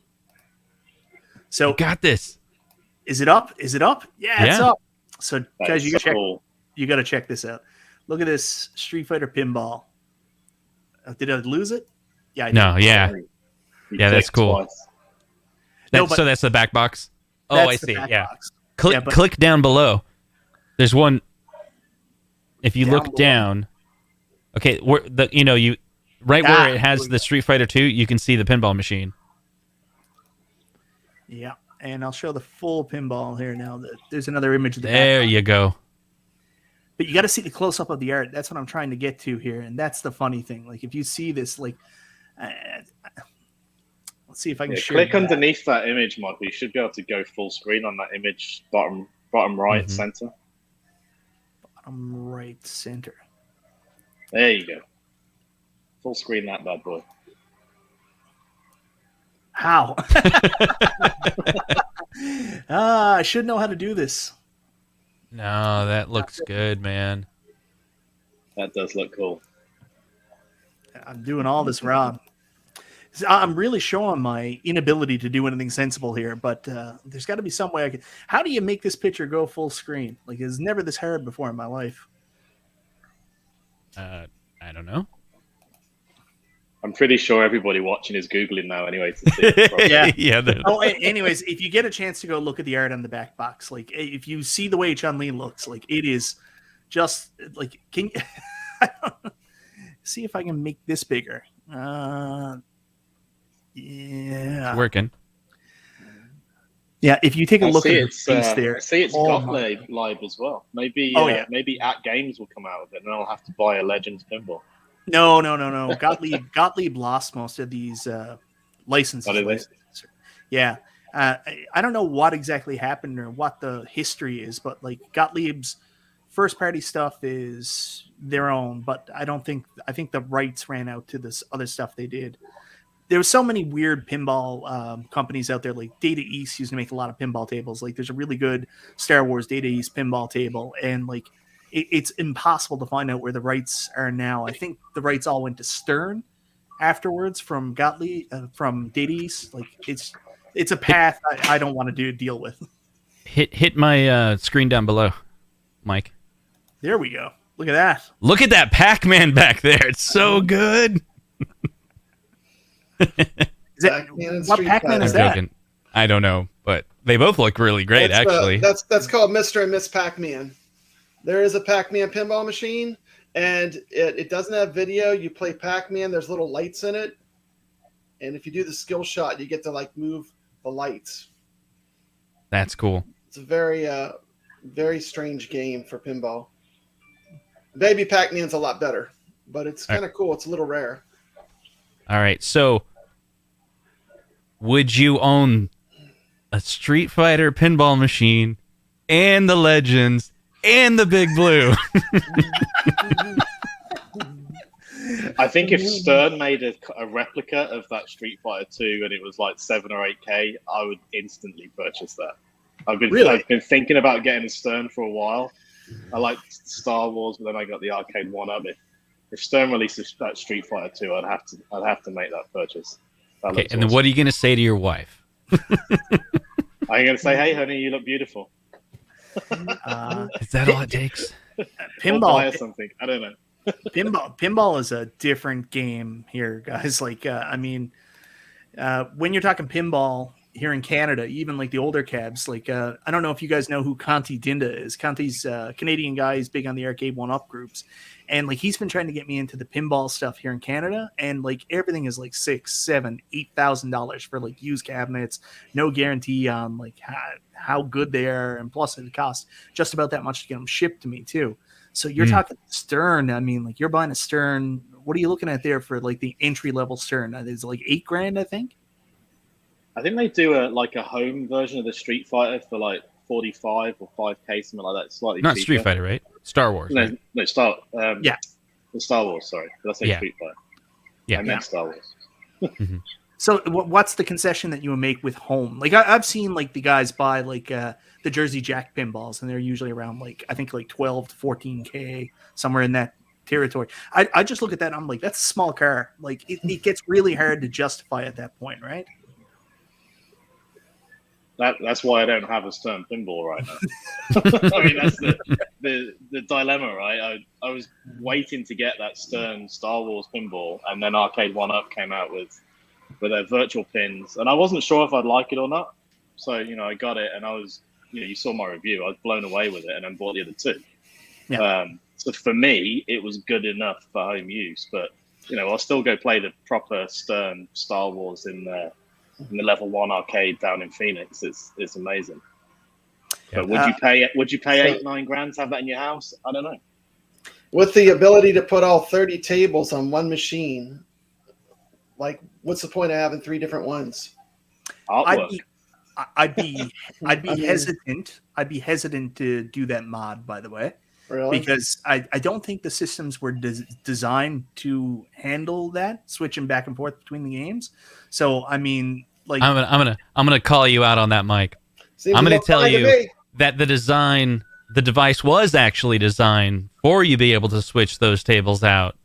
So you got this. Is it up? Is it up? Yeah, it's up. So guys, you got to check this out. Look at this Street Fighter pinball. Did I lose it? Yeah, I did. No, yeah. Yeah, that's cool. So that's the back box? Oh, I see. Yeah. Click down below. There's one. If you look down, okay, where where it has the Street Fighter 2, you can see the pinball machine. Yeah, and I'll show the full pinball here now. There's another image of the There you go. But you got to see the close up of the art. That's what I'm trying to get to here, and that's the funny thing. Like if you see this, like, let's see if I can share. Click underneath that image, Michael. You should be able to go full screen on that image, bottom right center. Bottom right center. There you go. Full screen that bad boy. How? I should know how to do this. No, that looks good, man. That does look cool. I'm doing all this wrong. I'm really showing my inability to do anything sensible here, but there's got to be some way I can. How do you make this picture go full screen? Like, it's never this hard before in my life. I don't know. I'm pretty sure everybody watching is Googling now anyway to see it. Yeah. Anyways, if you get a chance to go look at the art on the back box, like if you see the way Chun-Li looks, like it is just like, can you see if I can make this bigger? Yeah. It's working. Yeah, if you take a look at the face there. I see it's got live as well. Maybe maybe At Games will come out with it and I'll have to buy a Legends pinball. No. Gottlieb lost most of these licenses. Yeah. I don't know what exactly happened or what the history is, but like Gottlieb's first party stuff is their own, but I think the rights ran out to this other stuff they did. There were so many weird pinball companies out there. Like Data East used to make a lot of pinball tables. Like there's a really good Star Wars Data East pinball table, and like it's impossible to find out where the rights are now. I think the rights all went to Stern afterwards from Gottlieb from Data East. Like it's a path I don't want to deal with. Hit my screen down below, Mike. There we go. Look at that. Look at that Pac-Man back there. It's so good. What Pac-Man is that? Joking. I don't know, but they both look really great, actually. That's called Mr. and Miss Pac-Man. There is a Pac-Man pinball machine, and it doesn't have video. You play Pac-Man. There's little lights in it, and if you do the skill shot, you get to like move the lights. That's cool. It's a very very strange game for pinball. Baby Pac-Man's a lot better, but it's kind of cool. It's a little rare. All right, so would you own a Street Fighter pinball machine and the Legends and the Big Blue? I think if Stern made a replica of that Street Fighter 2 and it was like 7 or 8K, I would instantly purchase that. I've been thinking about getting a Stern for a while. I like Star Wars, but then I got the Arcade1Up. If Stern releases that Street Fighter 2, I'd have to make that purchase. Okay, and then what are you going to say to your wife? I'm going to say, "Hey, honey, you look beautiful." Is that all it takes? Pinball or something. I don't know. Pinball is a different game here, guys. Like, I mean, When you're talking pinball here in Canada, even like the older cabs, like I don't know if you guys know who Conti Dinda is. Conti's a Canadian guy. He's big on the Arcade1Up groups, and like he's been trying to get me into the pinball stuff here in Canada, and like everything is like $6,000, $7,000 for like used cabinets, no guarantee on like how good they are, and plus it costs just about that much to get them shipped to me too. So you're talking Stern. I mean, like you're buying a Stern. What are you looking at there for like the entry level Stern? It's like $8,000, I think. I think they do a home version of the Street Fighter for like 45 or 5K, something like that. Slightly Not cheaper. Street Fighter, right? Star Wars. No, Right? no, the Star Wars. Sorry, did I say Street Fighter? Yeah, I meant Star Wars. Mm-hmm. So what's the concession that you would make with home? Like I've seen like the guys buy like the Jersey Jack pinballs, and they're usually around like I think like 12 to 14K, somewhere in that territory. I just look at that and I'm like, that's a small car. Like it gets really hard to justify at that point, right? That's why I don't have a Stern pinball right now. I mean, that's the dilemma, right? I was waiting to get that Stern Star Wars pinball, and then Arcade1Up came out with their virtual pins, and I wasn't sure if I'd like it or not. So I got it, and I was, you saw my review. I was blown away with it, and then bought the other two. Yeah. So for me, it was good enough for home use, but I'll still go play the proper Stern Star Wars in the level 1 arcade down in Phoenix. It's amazing. Yeah. But would you pay $8-9 to have that in your house? I don't know. With the ability to put all 30 tables on one machine, like what's the point of having 3 different ones? Artwork. I'd be hesitant. I'd be hesitant to do that mod, by the way. Really? Because I don't think the systems were designed to handle that, switching back and forth between the games. So I mean, like I'm gonna call you out on that, Mike. I'm gonna tell you that the device was actually designed for you to be able to switch those tables out.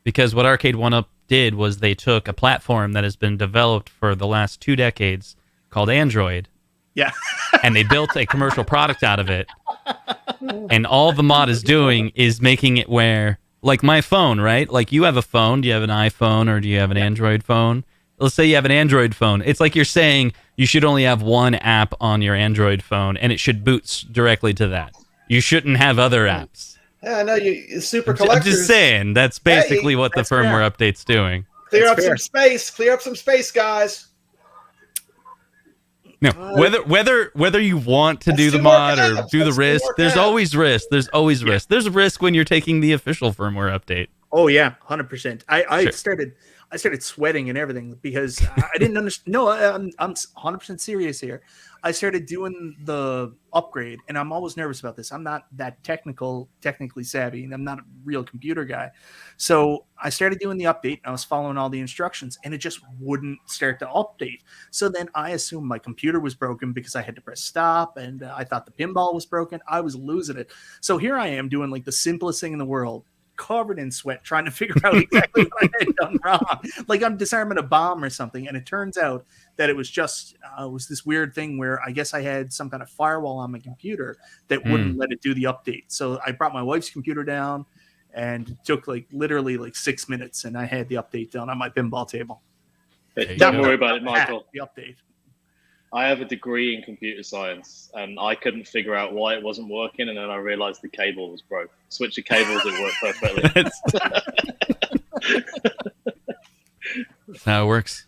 Because what Arcade1Up did was they took a platform that has been developed for the last 2 decades called Android. Yeah. And they built a commercial product out of it. And all the mod is doing is making it where, like my phone, right? Like you have a phone. Do you have an iPhone or do you have an Android phone? Let's say you have an Android phone. It's like you're saying you should only have one app on your Android phone, and it should boot directly to that. You shouldn't have other apps. Yeah, I know you super collectors. I'm just saying that's basically what the firmware update's doing. Clear up some space. Clear up some space, guys. No, whether you want to do the mod or do the risk, there's always risk. There's always risk. There's a risk when you're taking the official firmware update. Oh yeah, 100%. I started sweating and everything because I didn't understand. No, I'm 100% serious here. I started doing the upgrade, and I'm always nervous about this. I'm not that technically savvy, and I'm not a real computer guy. So I started doing the update, and I was following all the instructions, and it just wouldn't start to update. So then I assumed my computer was broken because I had to press stop, and I thought the pinball was broken. I was losing it. So here I am doing like the simplest thing in the world, covered in sweat, trying to figure out exactly what I had done wrong. Like I'm disarming a bomb or something. And it turns out that it was just, was this weird thing where I guess I had some kind of firewall on my computer that wouldn't let it do the update. So I brought my wife's computer down, and it took like literally like 6 minutes, and I had the update done on my pinball table. Don't worry about it, Michael. The update. I have a degree in computer science, and I couldn't figure out why it wasn't working, and then I realized the cable was broke. Switch the cables, it worked perfectly. That's how it works.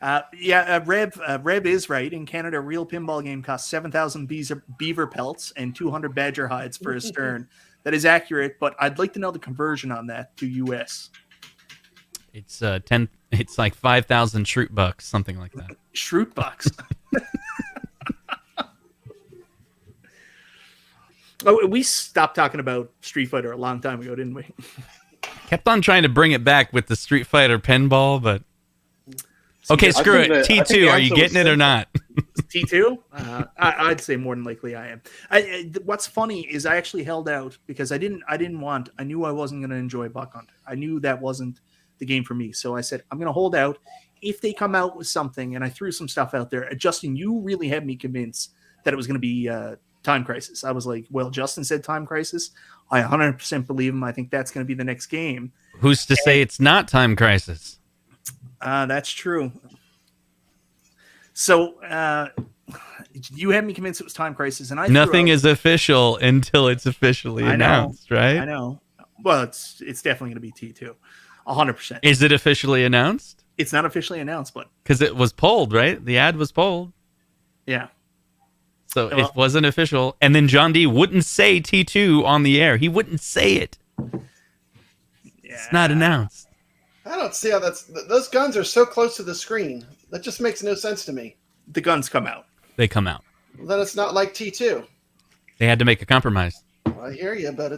Reb is right. In Canada, a real pinball game costs 7,000 beaver pelts and 200 badger hides for a Stern. That is accurate, but I'd like to know the conversion on that to US. It's It's like 5,000 Shroot bucks, something like that. Shroot bucks. Oh, we stopped talking about Street Fighter a long time ago, didn't we? Kept on trying to bring it back with the Street Fighter pinball, but okay, screw it. T2, are you getting it or not? T2? I'd say more than likely I am. What's funny is I actually held out because I knew I wasn't going to enjoy Buck Hunt. I knew that wasn't the game for me. So I said, I'm going to hold out. If they come out with something, and I threw some stuff out there, Justin, you really had me convinced that it was going to be Time Crisis. I was like, well, Justin said Time Crisis. I 100% believe him. I think that's going to be the next game. Who's to say it's not Time Crisis? That's true. So you had me convinced it was Time Crisis, and Nothing is official until it's officially announced, right? I know. Well, it's definitely going to be T2, 100%. Is it officially announced? It's not officially announced, but because it was polled, right? The ad was polled. Yeah. So it wasn't official. And then John D wouldn't say T2 on the air. He wouldn't say it. Yeah. It's not announced. I don't see how those guns are so close to the screen. That just makes no sense to me. The guns come out. They come out. Then it's not like T2. They had to make a compromise. Well, I hear you, but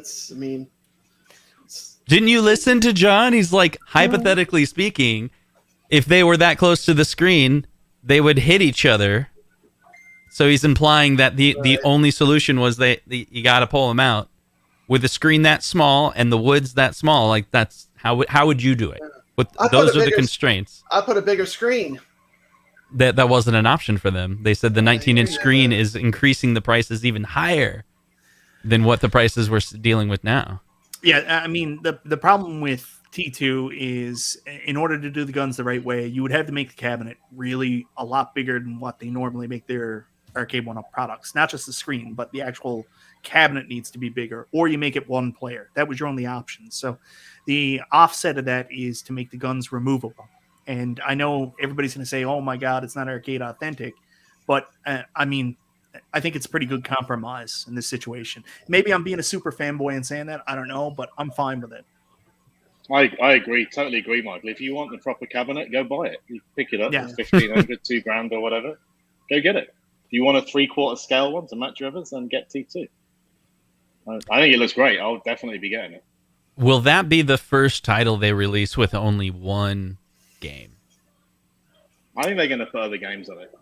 Didn't you listen to John? He's like, hypothetically speaking, if they were that close to the screen, they would hit each other. So he's implying that the only solution was you got to pull them out. With a screen that small and the woods that small, like that's how would you do it? Those are the constraints. I put a bigger screen. That wasn't an option for them. They said the 19-inch screen is increasing the prices even higher than what the prices we're dealing with now. Yeah, I mean, the problem with T2 is in order to do the guns the right way, you would have to make the cabinet really a lot bigger than what they normally make their Arcade1Up products. Not just the screen, but the actual cabinet needs to be bigger, or you make it one player. That was your only option. So the offset of that is to make the guns removable. And I know everybody's going to say, oh my God, it's not arcade authentic. But I mean, I think it's a pretty good compromise in this situation. Maybe I'm being a super fanboy and saying that. I don't know, but I'm fine with it. I agree. Totally agree, Michael. If you want the proper cabinet, go buy it. You pick it up. Yeah. It's $1,500, $2,000 or whatever. Go get it. If you want a 3/4 scale one to match your others, then get T2. I think it looks great. I'll definitely be getting it. Will that be the first title they release with only one game? I think they're going to put other games on it.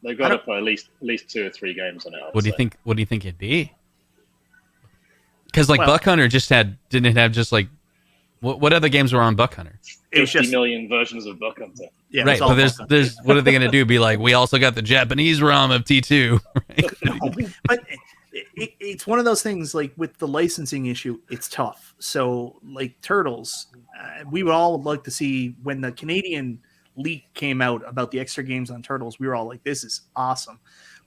They've got to put at least 2 or 3 games on it. What do you think? What do you think it'd be? Because Buck Hunter didn't it have just like what other games were on Buck Hunter? 50 million versions of Buck Hunter. Yeah, right. But there's what are they going to do? Be like, we also got the Japanese ROM of T2. Right? No, but it's one of those things. Like with the licensing issue, it's tough. So like Turtles, we would all like to see when the Canadian leak came out about the extra games on Turtles. We were all like, this is awesome.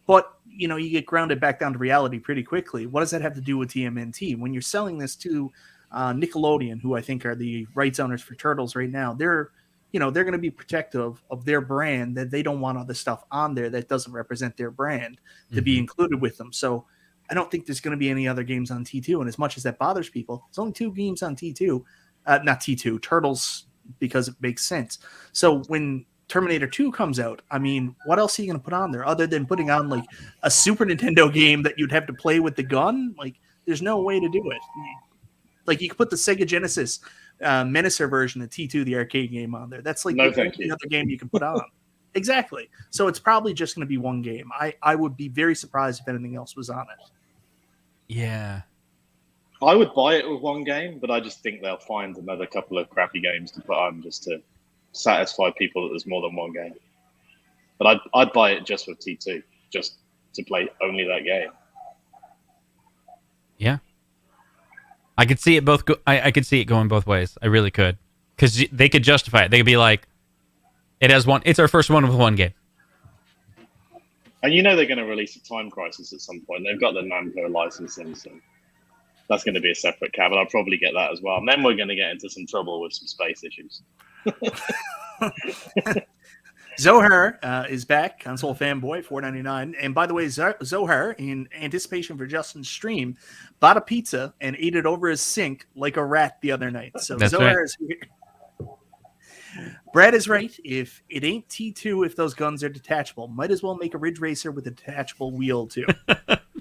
But you get grounded back down to reality pretty quickly. What does that have to do with TMNT? When you're selling this to Nickelodeon, who I think are the rights owners for Turtles right now, they're going to be protective of their brand, that they don't want other stuff on there that doesn't represent their brand to be included with them. So I don't think there's going to be any other games on T2. And as much as that bothers people, there's only 2 games on T2, not T2, Turtles, because it makes sense. So when Terminator 2 comes out, I mean, what else are you going to put on there other than putting on like a Super Nintendo game that you'd have to play with the gun? Like, there's no way to do it. Like, you could put the Sega Genesis Menacer version of T2, the arcade game, on there. That's like the only other game you can put on. Exactly. So it's probably just going to be one game. I would be very surprised if anything else was on it. Yeah. I would buy it with one game, but I just think they'll find another couple of crappy games to put on just to satisfy people that there's more than one game. But I'd buy it just with T2, just to play only that game. Yeah. I could see it I could see it going both ways. I really could. Because they could justify it. They could be like, it's our first one with one game. And they're going to release a Time Crisis at some point. They've got the Namco licensing, so that's going to be a separate cab, and I'll probably get that as well. And then we're going to get into some trouble with some space issues. Zohar is back, console fanboy, $4.99. And by the way, Zohar, in anticipation for Justin's stream, bought a pizza and ate it over his sink like a rat the other night. So That's Zohar right. is here. Brad is right. If it ain't T2, if those guns are detachable, might as well make a Ridge Racer with a detachable wheel too.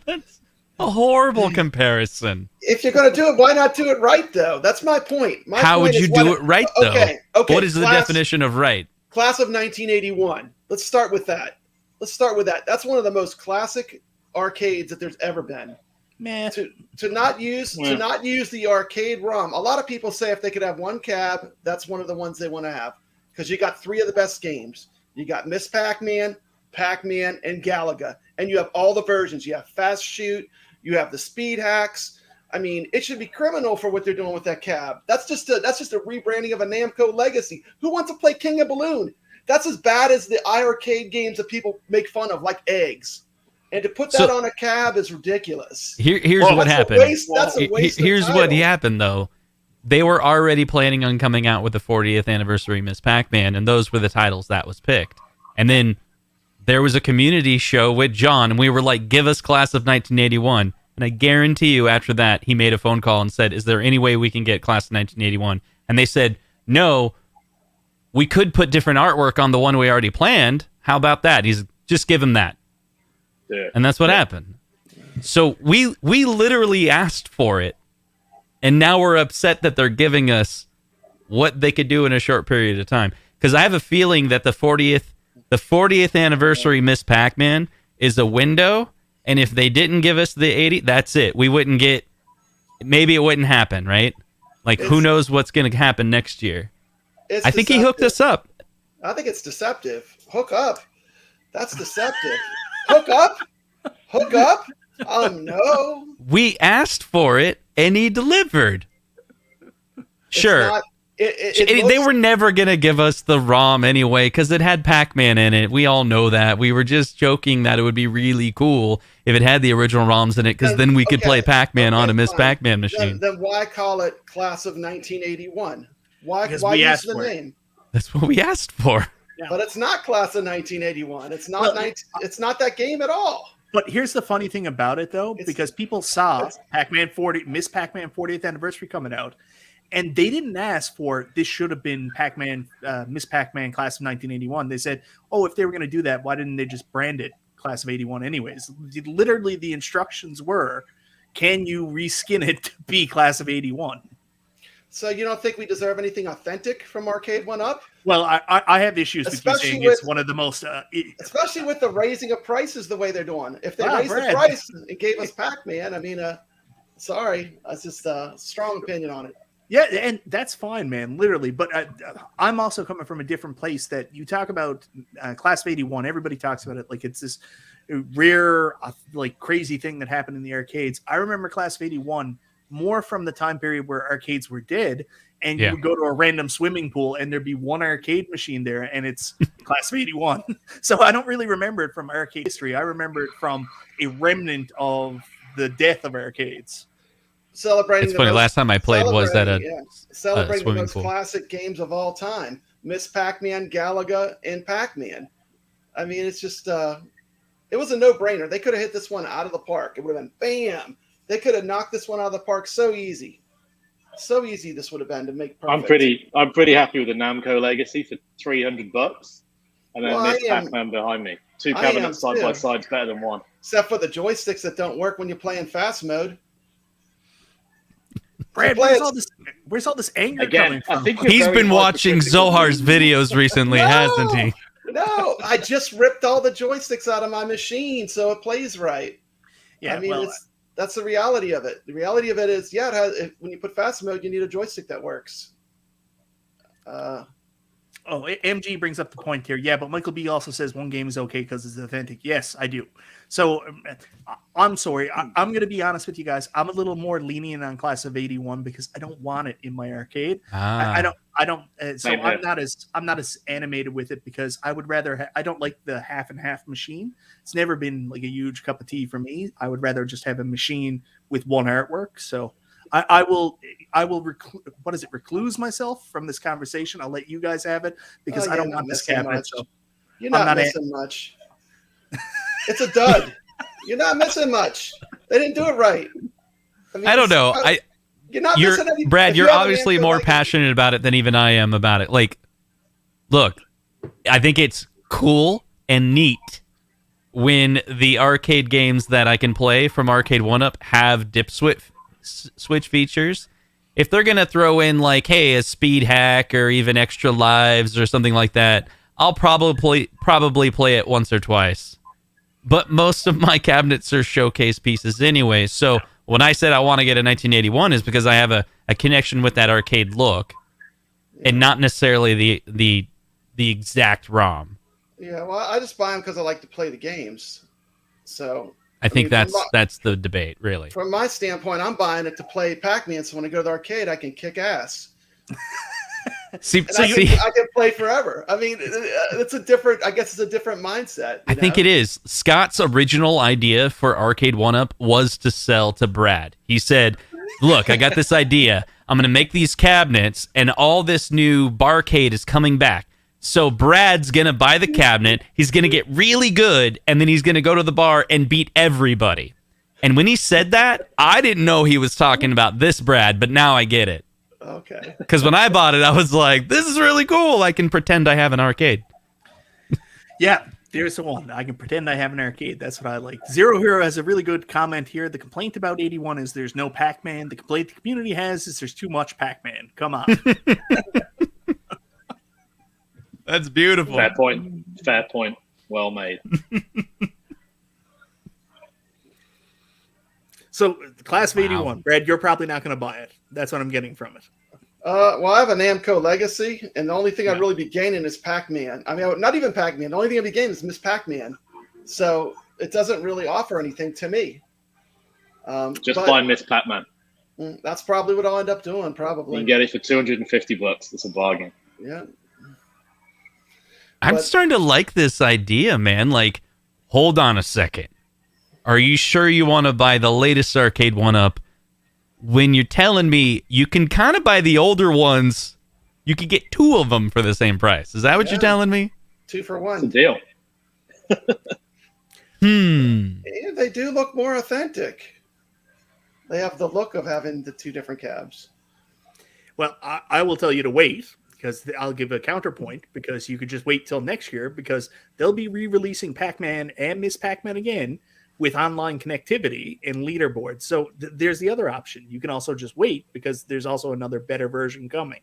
That's a horrible comparison. If you're going to do it, why not do it right, though? That's my point. How would you do it right, though? Okay. What is the definition of right? Class of 1981. Let's start with that. That's one of the most classic arcades that there's ever been. Man, to not use the arcade ROM. A lot of people say if they could have one cab, that's one of the ones they want to have, because you got 3 of the best games. You got Miss Pac-Man, and Galaga, and you have all the versions. You have Fast Shoot, you have the Speed Hacks, I mean, it should be criminal for what they're doing with that cab. That's just a rebranding of a Namco Legacy. Who wants to play King of Balloon? That's as bad as the iArcade games that people make fun of, like Eggs. And to put that on a cab is ridiculous. Here's what happened. That's a waste. Here's what happened, though. They were already planning on coming out with the 40th anniversary Miss Pac-Man, and those were the titles that was picked. And then there was a community show with John, and we were like, give us Class of 1981. And I guarantee you after that, he made a phone call and said, is there any way we can get Class of 1981? And they said, no, we could put different artwork on the one we already planned. How about that? He's just give him that. Yeah. And that's what happened. So we literally asked for it, and now we're upset that they're giving us what they could do in a short period of time. Because I have a feeling that the 40th anniversary Miss Pac-Man is a window, and if they didn't give us the 80, that's it. We wouldn't get. Maybe it wouldn't happen, right? Like, who knows what's going to happen next year? I think he hooked us up. I think it's deceptive. Hook up. That's deceptive. Hook up? Hook up? No. We asked for it, and he delivered. Sure. They were never going to give us the ROM anyway, because it had Pac-Man in it. We all know that. We were just joking that it would be really cool if it had the original ROMs in it, because then we could play Pac-Man on a Miss Pac-Man machine. Then why call it Class of 1981? Why use the name? That's what we asked for. Yeah. But it's not Class of 1981. It's not. It's not that game at all. But here's the funny thing about it, though, because people saw Miss Pac-Man 40th anniversary coming out, and they didn't ask for this. Should have been Pac-Man, Miss Pac-Man Class of 1981. They said, "Oh, if they were going to do that, why didn't they just brand it Class of 81 anyways?" Literally, the instructions were, "Can you reskin it to be Class of 81?" So you don't think we deserve anything authentic from Arcade1Up? Well, I have issues with you saying it's one of the most... especially with the raising of prices the way they're doing. If they raised the price and gave us Pac-Man, I mean, sorry. That's just a strong opinion on it. Yeah, and that's fine, man, literally. But I'm also coming from a different place that you talk about Class of 81. Everybody talks about it like it's this rare, like crazy thing that happened in the arcades. I remember Class of 81 more from the time period where arcades were dead, and you would go to a random swimming pool and there'd be one arcade machine there, and it's Class of 81. So I don't really remember it from arcade history. I remember it from a remnant of the death of arcades. Celebrating. It's funny. Last time I played was at a celebrating a the most pool. Classic games of all time: Miss Pac-Man, Galaga, and Pac-Man. I mean, it's just it was a no-brainer. They could have hit this one out of the park. It would have been bam. They could have knocked this one out of the park so easy. So easy this would have been to make perfect. I'm pretty happy with the Namco Legacy for $300, and then Miss Pac-Man behind me. Two cabinets side by side is better than one. Except for the joysticks that don't work when you're playing fast mode. Brad, where's all this anger coming from? He's been watching Zohar's videos recently, hasn't he? No, I just ripped all the joysticks out of my machine so it plays right. Yeah, I mean, that's the reality of it. The reality of it is, when you put fast mode, you need a joystick that works. MG brings up the point here. Yeah, but Michael B also says one game is okay because it's authentic. Yes, I do. So I'm sorry. I'm going to be honest with you guys. I'm a little more lenient on Class of 81 because I don't want it in my arcade. I don't. So I'm not as animated with it because I would rather. I don't like the half and half machine. It's never been like a huge cup of tea for me. I would rather just have a machine with one artwork. So I will recluse myself from this conversation. I'll let you guys have it because I don't want this cabinet. So you're not missing much. It's a dud. You're not missing much. They didn't do it right. I mean, I don't know. You're not missing anything. Brad, you're obviously more passionate about it than even I am about it. Like, look, I think it's cool and neat when the arcade games that I can play from Arcade1Up have dip switch features. If they're going to throw in like, hey, a speed hack or even extra lives or something like that, I'll probably play it once or twice. But most of my cabinets are showcase pieces anyway. So when I said I want to get a 1981 is because I have a connection with that arcade look and not necessarily the exact ROM. Yeah, well, I just buy them because I like to play the games. So I think mean, that's the debate, really. From my standpoint, I'm buying it to play Pac-Man, so when I go to the arcade, I can kick ass. See, I can play forever. I mean, it's a different. I guess it's a different mindset. I think it is. Scott's original idea for Arcade1Up was to sell to Brad. He said, "Look, I got this idea. I'm going to make these cabinets, and all this new barcade is coming back. So Brad's going to buy the cabinet. He's going to get really good, and then he's going to go to the bar and beat everybody." And when he said that, I didn't know he was talking about this Brad, but now I get it. Okay. Because when I bought it, I was like, this is really cool. I can pretend I have an arcade. Yeah, there's the one. I can pretend I have an arcade. That's what I like. Zero Hero has a really good comment here. The complaint about 81 is there's no Pac-Man. The complaint the community has is there's too much Pac-Man. Come on. That's beautiful. Fair point. Fair point. Well made. So, the class of 81. Wow. Brad, you're probably not going to buy it. That's what I'm getting from it. Well, I have an Namco Legacy, and the only thing I'd really be gaining is Pac-Man. I mean, not even Pac-Man. The only thing I'd be gaining is Miss Pac-Man. So it doesn't really offer anything to me. Just buy Miss Pac-Man. That's probably what I'll end up doing, You probably. can get it for $250. That's a bargain. Yeah. I'm But- starting to like this idea, man. Like, hold on a second. Are you sure you want to buy the latest Arcade1Up when you're telling me you can kind of buy the older ones? You could get two of them for the same price. Is that what you're telling me? 2 for It's a 1. deal. Yeah, they do look more authentic. They have the look of having the 2 different cabs. Well, I will tell you to wait because I'll give a counterpoint because you could just wait till next year because they'll be re-releasing Pac-Man and Miss Pac-Man again with online connectivity and leaderboards. So there's the other option. You can also just wait because there's also another better version coming.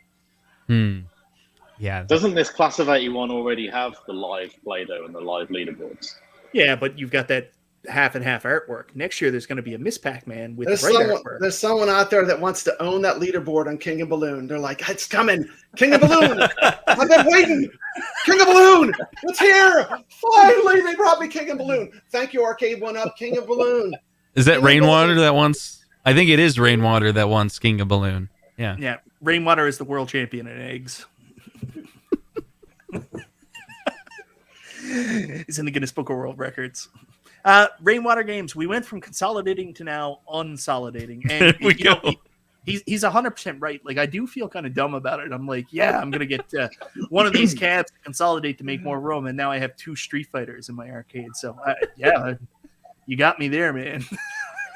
Yeah. Doesn't this class of 81 already have the live Play-Doh and the live leaderboards? Yeah, but you've got that half and half artwork. Next year, there's going to be a Miss Pac-Man with the right artwork. There's someone out there that wants to own that leaderboard on King of Balloon. They're like, it's coming. King of Balloon. I've been waiting. King of Balloon. It's here. Finally, they brought me King of Balloon. Thank you, Arcade1Up, King of Balloon. Is that King of Rainwater Balloon. that wants? I think it is Rainwater that wants King of Balloon. Yeah. Yeah, Rainwater is the world champion in eggs. He's in the Guinness Book of World Records. Rainwater Games, we went from consolidating to now unsolidating. And There we you know, go. he's 100% right. Like, I do feel kind of dumb about it. I'm like, yeah, I'm going to get one of these cabs to consolidate to make more room. And now I have 2 Street Fighters in my arcade. So, yeah, you got me there, man.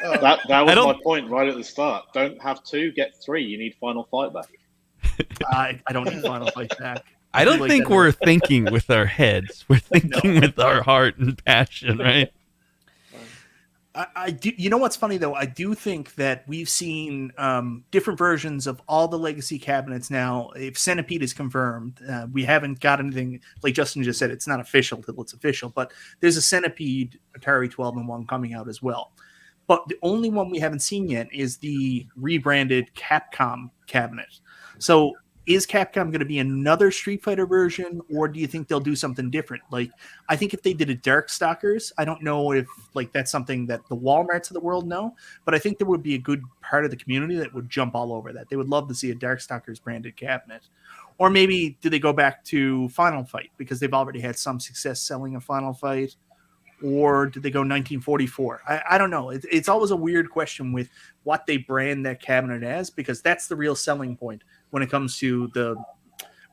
That was my point right at the start. Don't have 2, get 3. You need Final Fight back. I don't need Final Fight back. I don't like think that. we're thinking with our heads. We're thinking with our heart and passion, right? I do. You know what's funny though? I do think that we've seen different versions of all the legacy cabinets now. If Centipede is confirmed, we haven't got anything. Like Justin just said, it's not official till it's official. But there's a Centipede Atari 12-in-1 coming out as well. But the only one we haven't seen yet is the rebranded Capcom cabinet. So is Capcom going to be another Street Fighter version, or do you think they'll do something different? Like, I think if they did a Darkstalkers, I don't know if like that's something that the Walmarts of the world know, but I think there would be a good part of the community that would jump all over that. They would love to see a Darkstalkers branded cabinet. Or maybe do they go back to Final Fight because they've already had some success selling a Final Fight? Or did they go 1944? I don't know. It's always a weird question with what they brand that cabinet as, because that's the real selling point when it comes to the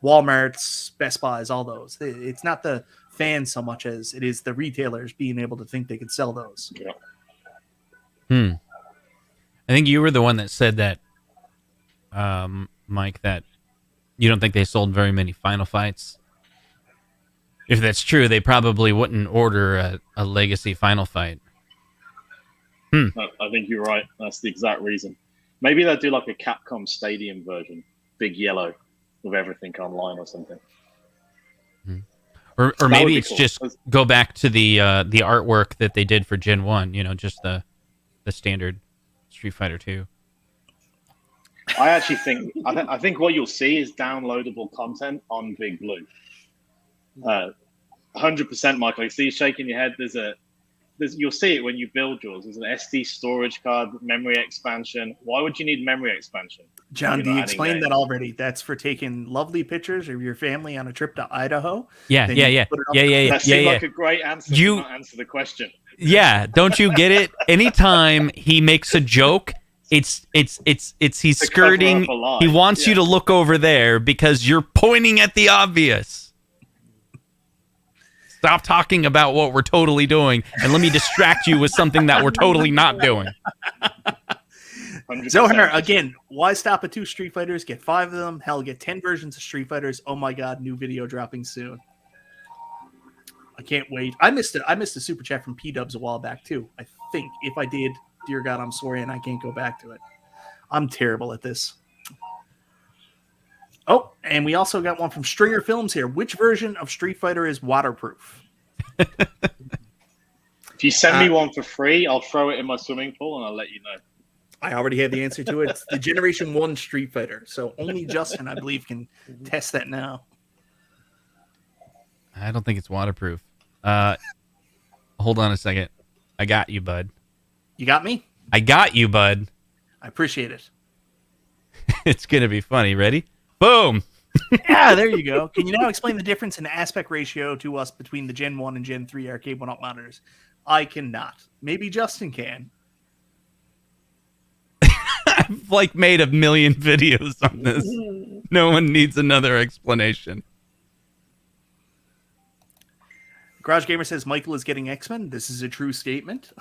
Walmarts, Best Buys, all those. It's not the fans so much as it is the retailers being able to think they could sell those. Yeah. I think you were the one that said that, Mike, that you don't think they sold very many Final Fights. If that's true, they probably wouldn't order a Legacy Final Fight. I think you're right. That's the exact reason. Maybe they'll do like a Capcom Stadium version, big yellow, with everything online or something. Or That maybe would be it's cool. just go back to the artwork that they did for Gen 1, just the standard Street Fighter 2. I actually think I think what you'll see is downloadable content on Big Blue. 100%, Michael. I see you shaking your head. you'll see it when you build yours. There's an SD storage card, memory expansion. Why would you need memory expansion? John, You're do not you adding explain that games. already? That's for taking lovely pictures of your family on a trip to Idaho. Yeah, Then yeah, you yeah, put it up- yeah, yeah, yeah, That yeah, seemed yeah. like a great answer You- to not answer the question. Yeah, don't you get it? Anytime he makes a joke, he's To cover skirting. up a lie. He wants you Yeah. to look over there because you're pointing at the obvious. Stop talking about what we're totally doing and let me distract you with something that we're totally not doing. 100%. Zohar, again, why stop at 2 Street Fighters? Get 5 of them. Hell, get 10 versions of Street Fighters. Oh my god, new video dropping soon. I can't wait. I missed a super chat from P-Dubs a while back too. I think if I did, dear God, I'm sorry, and I can't go back to it. I'm terrible at this. Oh, and we also got one from Stringer Films here. Which version of Street Fighter is waterproof? If you send me one for free, I'll throw it in my swimming pool and I'll let you know. I already have the answer to it. It's the Generation 1 Street Fighter. So only Justin, I believe, can test that now. I don't think it's waterproof. Hold on a second. I got you, bud. You got me? I got you, bud. I appreciate it. It's going to be funny. Ready? Boom. Yeah, there you go. Can you now explain the difference in aspect ratio to us between the Gen 1 and Gen 3 Arcade1Up monitors? I cannot. Maybe Justin can. I've made a million videos on this. No one needs another explanation. Garage Gamer says Michael is getting X-Men. This is a true statement.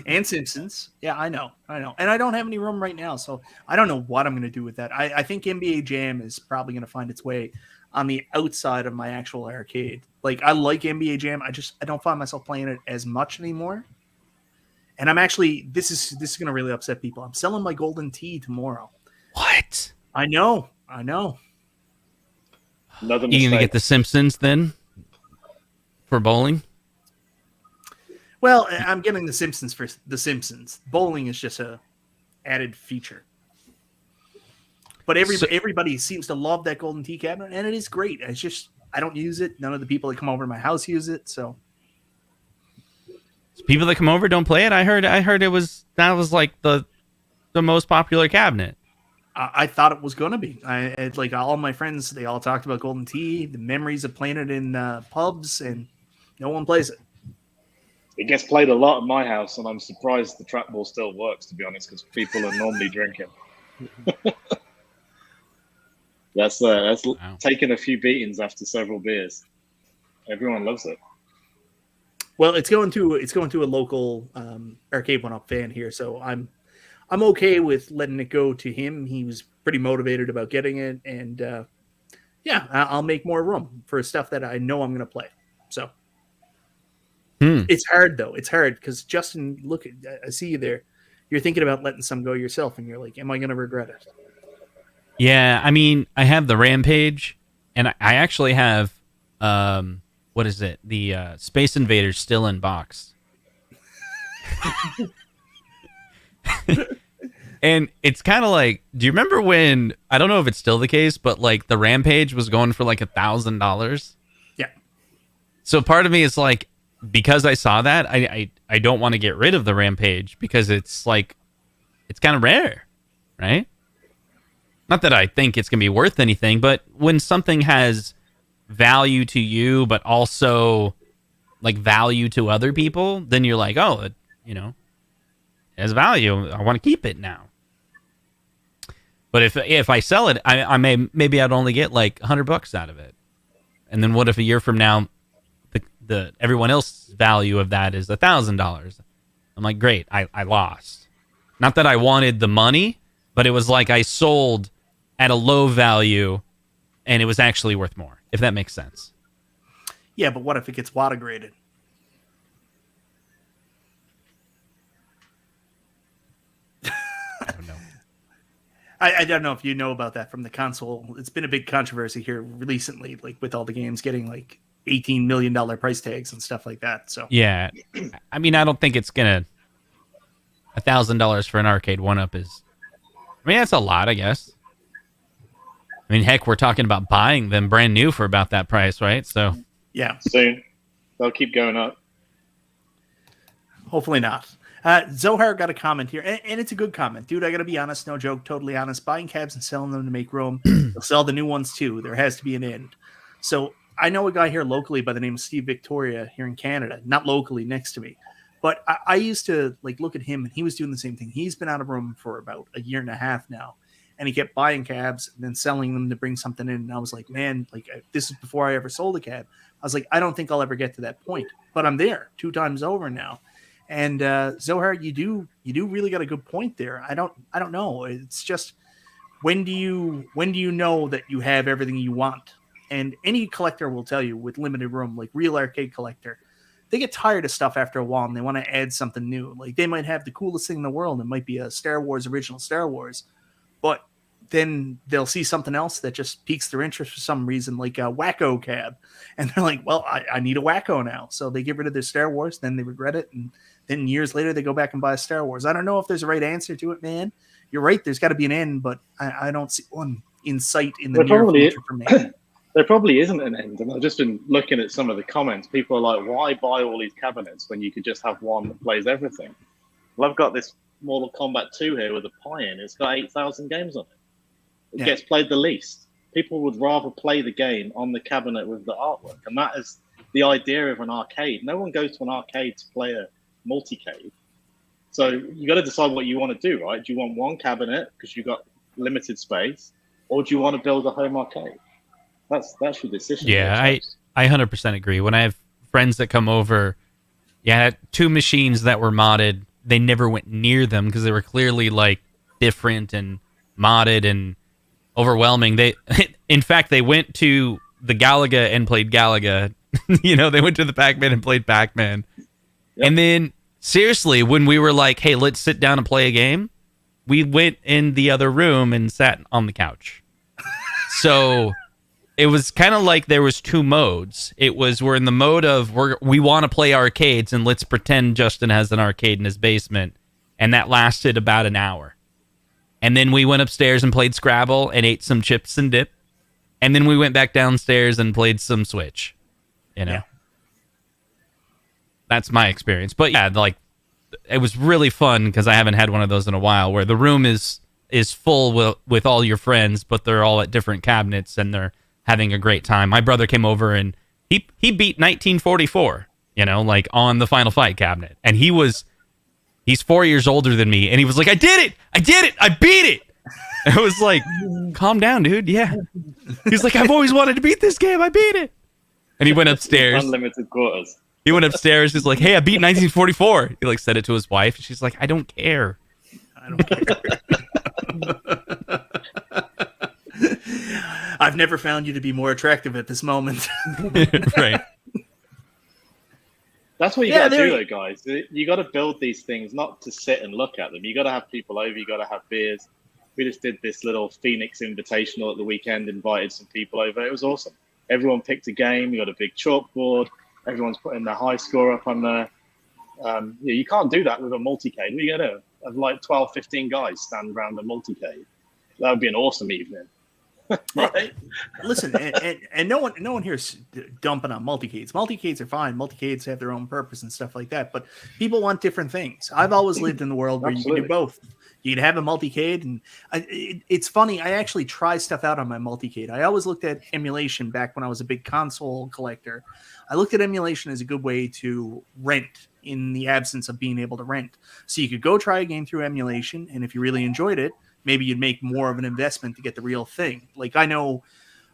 And Simpsons. Yeah, I know. And I don't have any room right now, so I don't know what I'm going to do with that. I think NBA Jam is probably going to find its way on the outside of my actual arcade. I like NBA Jam. I don't find myself playing it as much anymore. And I'm actually, this is going to really upset people. I'm selling my Golden Tee tomorrow. What? I know. Another You going to mistake. get The Simpsons then? For bowling? Well, I'm getting The Simpsons for The Simpsons. Bowling is just a added feature. But everybody seems to love that Golden Tee cabinet, and it is great. It's just, I don't use it. None of the people that come over to my house use it, so. People that come over don't play it? I heard that was the most popular cabinet. I thought it was going to be. All my friends, they all talked about Golden Tee, the memories of playing it in pubs, and no one plays it. It gets played a lot at my house, and I'm surprised the trackball still works, to be honest, because people are normally drinking. That's Wow. taking a few beatings after several beers. Everyone loves it. Well, it's going to a local Arcade1Up fan here, so I'm okay with letting it go to him. He was pretty motivated about getting it, and I'll make more room for stuff that I know I'm going to play. So It's hard though. It's hard because Justin, look, I see you there. You're thinking about letting some go yourself, and you're like, "Am I going to regret it?" Yeah, I mean, I have the Rampage, and I actually have what is it? The Space Invaders still in box. And it's kind of like, do you remember when, I don't know if it's still the case, but the Rampage was going for $1,000? Yeah. So part of me is like, because I saw that, I don't want to get rid of the Rampage because it's it's kind of rare, right? Not that I think it's going to be worth anything, but when something has value to you, but also value to other people, then you're like, oh, it has value. I want to keep it now. But if I sell it, maybe I'd only get $100 out of it. And then what if a year from now, the everyone else's value of that is $1,000? I'm like, great, I lost. Not that I wanted the money, but it was like I sold at a low value, and it was actually worth more. If that makes sense. Yeah, but what if it gets water graded? I don't know. I don't know if you know about that from the console. It's been a big controversy here recently, with all the games getting $18 million price tags and stuff like that. So Yeah, I mean, I don't think it's gonna. $1,000 for an Arcade1Up is. I mean, that's a lot, I guess. I mean, heck, we're talking about buying them brand new for about that price, right? So yeah, Soon. They'll keep going up. hopefully not. Zohar got a comment here, and it's a good comment. Dude, I got to be honest, no joke, totally honest. Buying cabs and selling them to make room. They'll sell the new ones too. There has to be an end. So I know a guy here locally by the name of Steve Victoria here in Canada, not locally, next to me. But I used to like look at him, and he was doing the same thing. He's been out of room for about a year and a half now, and he kept buying cabs and then selling them to bring something in. And I was like, man, like this is before I ever sold a cab. I was like, I don't think I'll ever get to that point, but I'm there 2 times over now. And Zohar, you do really got a good point there. I don't know. It's just when do you know that you have everything you want? And any collector will tell you with limited room, like real arcade collector, they get tired of stuff after a while and they want to add something new. Like they might have the coolest thing in the world. It might be a Star Wars, original Star Wars, but then they'll see something else that just piques their interest for some reason, like a Wacko cab. And they're like, well, I need a Wacko now. So they get rid of their Star Wars, then they regret it. And then years later, they go back and buy a Star Wars. I don't know if there's a right answer to it, man. You're right. There's got to be an end, but I don't see one in sight in the near future for me. There probably isn't an end. And I've just been looking at some of the comments. People are like, why buy all these cabinets when you could just have one that plays everything? Well, I've got this Mortal Kombat 2 here with a Pi in. It's got 8,000 games on it. It gets played the least. People would rather play the game on the cabinet with the artwork. And that is the idea of an arcade. No one goes to an arcade to play a multi-cade. So you got to decide what you want to do, right? Do you want one cabinet because you've got limited space, or do you want to build a home arcade? That's your decision. Yeah, I 100% agree. When I have friends that come over, yeah, 2 machines that were modded, they never went near them because they were clearly like different and modded and overwhelming. In fact, they went to the Galaga and played Galaga. They went to the Pac-Man and played Pac-Man. Yep. And then, seriously, when we were like, hey, let's sit down and play a game, we went in the other room and sat on the couch. So it was kind of like there was 2 modes. It was we're in the mode of we want to play arcades and let's pretend Justin has an arcade in his basement. And that lasted about an hour. And then we went upstairs and played Scrabble and ate some chips and dip. And then we went back downstairs and played some Switch. Yeah. That's my experience. But yeah, like it was really fun because I haven't had one of those in a while where the room is full with all your friends, but they're all at different cabinets and they're having a great time. My brother came over and he beat 1944, like on the Final Fight cabinet. And he's 4 years older than me. And he was like, I did it. I beat it. I was like, calm down, dude. Yeah. He's like, I've always wanted to beat this game. I beat it. And he went upstairs. Unlimited quarters. He went upstairs. He's like, hey, I beat 1944. He like said it to his wife. And she's like, I don't care. I've never found you to be more attractive at this moment. Right. That's what you got to do, though, guys. You got to build these things not to sit and look at them. You got to have people over. You got to have beers. We just did this little Phoenix Invitational at the weekend. Invited some people over. It was awesome. Everyone picked a game. You got a big chalkboard. Everyone's putting their high score up on there. You can't do that with a multi-cade. What are you going to do? Have like 12, 15 guys stand around a multi-cade. That would be an awesome evening. Right? Listen, and no one here is dumping on multicades. Multicades are fine. Multicades have their own purpose and stuff like that. But people want different things. I've always lived in the world where you can do both. You can have a multicade, and it's funny. I actually try stuff out on my multicade. I always looked at emulation back when I was a big console collector. I looked at emulation as a good way to rent in the absence of being able to rent. So you could go try a game through emulation, and if you really enjoyed it, maybe you'd make more of an investment to get the real thing. Like I know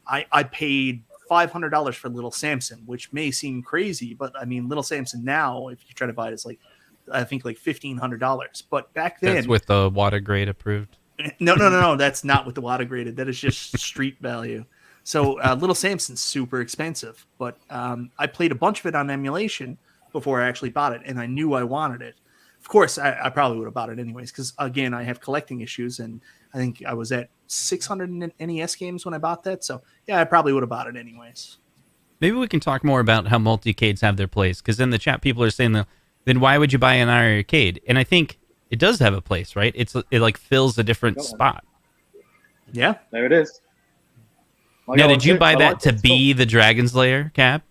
I paid $500 for Little Samson, which may seem crazy, but I mean, Little Samson now, if you try to buy it, it's like, I think like $1,500. But back then... That's with the water grade approved? No. That's not with the water graded. That is just street value. So Little Samson's super expensive. But I played a bunch of it on emulation before I actually bought it, and I knew I wanted it. Of course, I probably would have bought it anyways, because, again, I have collecting issues, and I think I was at 600 NES games when I bought that. So, yeah, I probably would have bought it anyways. Maybe we can talk more about how multi-cades have their place, because in the chat, people are saying, then why would you buy an arcade? And I think it does have a place, right? It like fills a different spot. Yeah. There it is. Now, did you buy that to be the Dragon's Lair, Cap?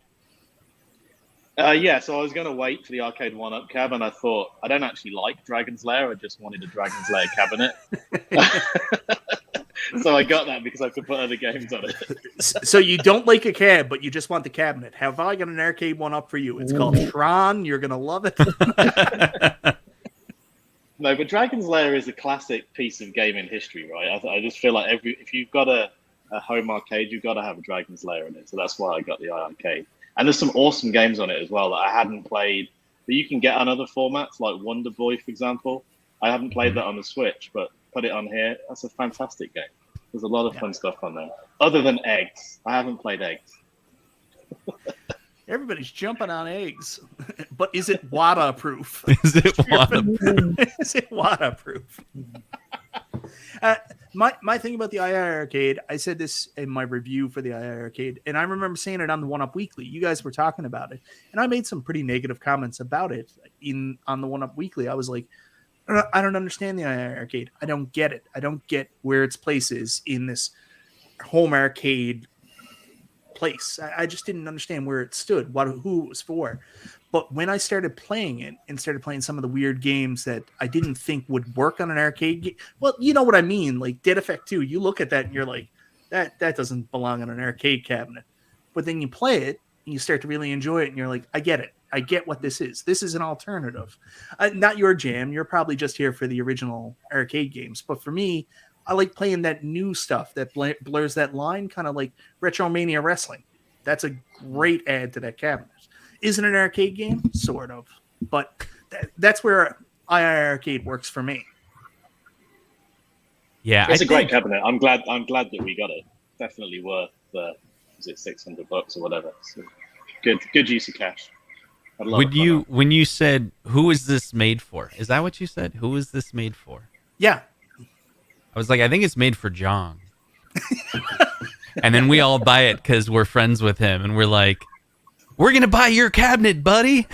Yeah, so I was going to wait for the Arcade1Up cab, and I thought, I don't actually like Dragon's Lair. I just wanted a Dragon's Lair cabinet. So I got that because I could put other games on it. So you don't like a cab, but you just want the cabinet. Have I got an Arcade1Up for you? It's called Tron. You're going to love it. No, but Dragon's Lair is a classic piece of gaming history, right? I just feel like if you've got a home arcade, you've got to have a Dragon's Lair in it. So that's why I got the iArcade. And there's some awesome games on it as well that I hadn't played that you can get on other formats, like Wonder Boy, for example. I haven't played that on the Switch, but put it on here. That's a fantastic game. There's a lot of fun stuff on there. Other than eggs. I haven't played eggs. Everybody's jumping on eggs. But is it waterproof? Is it waterproof? Is it waterproof? My thing about the iArcade, I said this in my review for the iArcade, and I remember saying it on the 1UP Weekly. You guys were talking about it, and I made some pretty negative comments about it on the 1UP Weekly. I was like, I don't understand the iArcade. I don't get it. I don't get where its place is in this home arcade place. I just didn't understand where it stood, who it was for. But when I started playing it and started playing some of the weird games that I didn't think would work on an arcade game, well, you know what I mean? Like Dead Effect 2, you look at that and you're like, that doesn't belong on an arcade cabinet. But then you play it and you start to really enjoy it and you're like, I get it. I get what this is. This is an alternative. Not your jam. You're probably just here for the original arcade games. But for me, I like playing that new stuff that blurs that line, kind of like Retromania Wrestling. That's a great add to that cabinet. Isn't an arcade game? Sort of. But that's where iArcade works for me. Yeah, it's a great cabinet. I'm glad that we got it. Definitely worth is it $600 or whatever. So good use of cash. When you said, who is this made for? Is that what you said? Who is this made for? Yeah. I was like, I think it's made for John. And then we all buy it because we're friends with him. And we're like, we're going to buy your cabinet, buddy.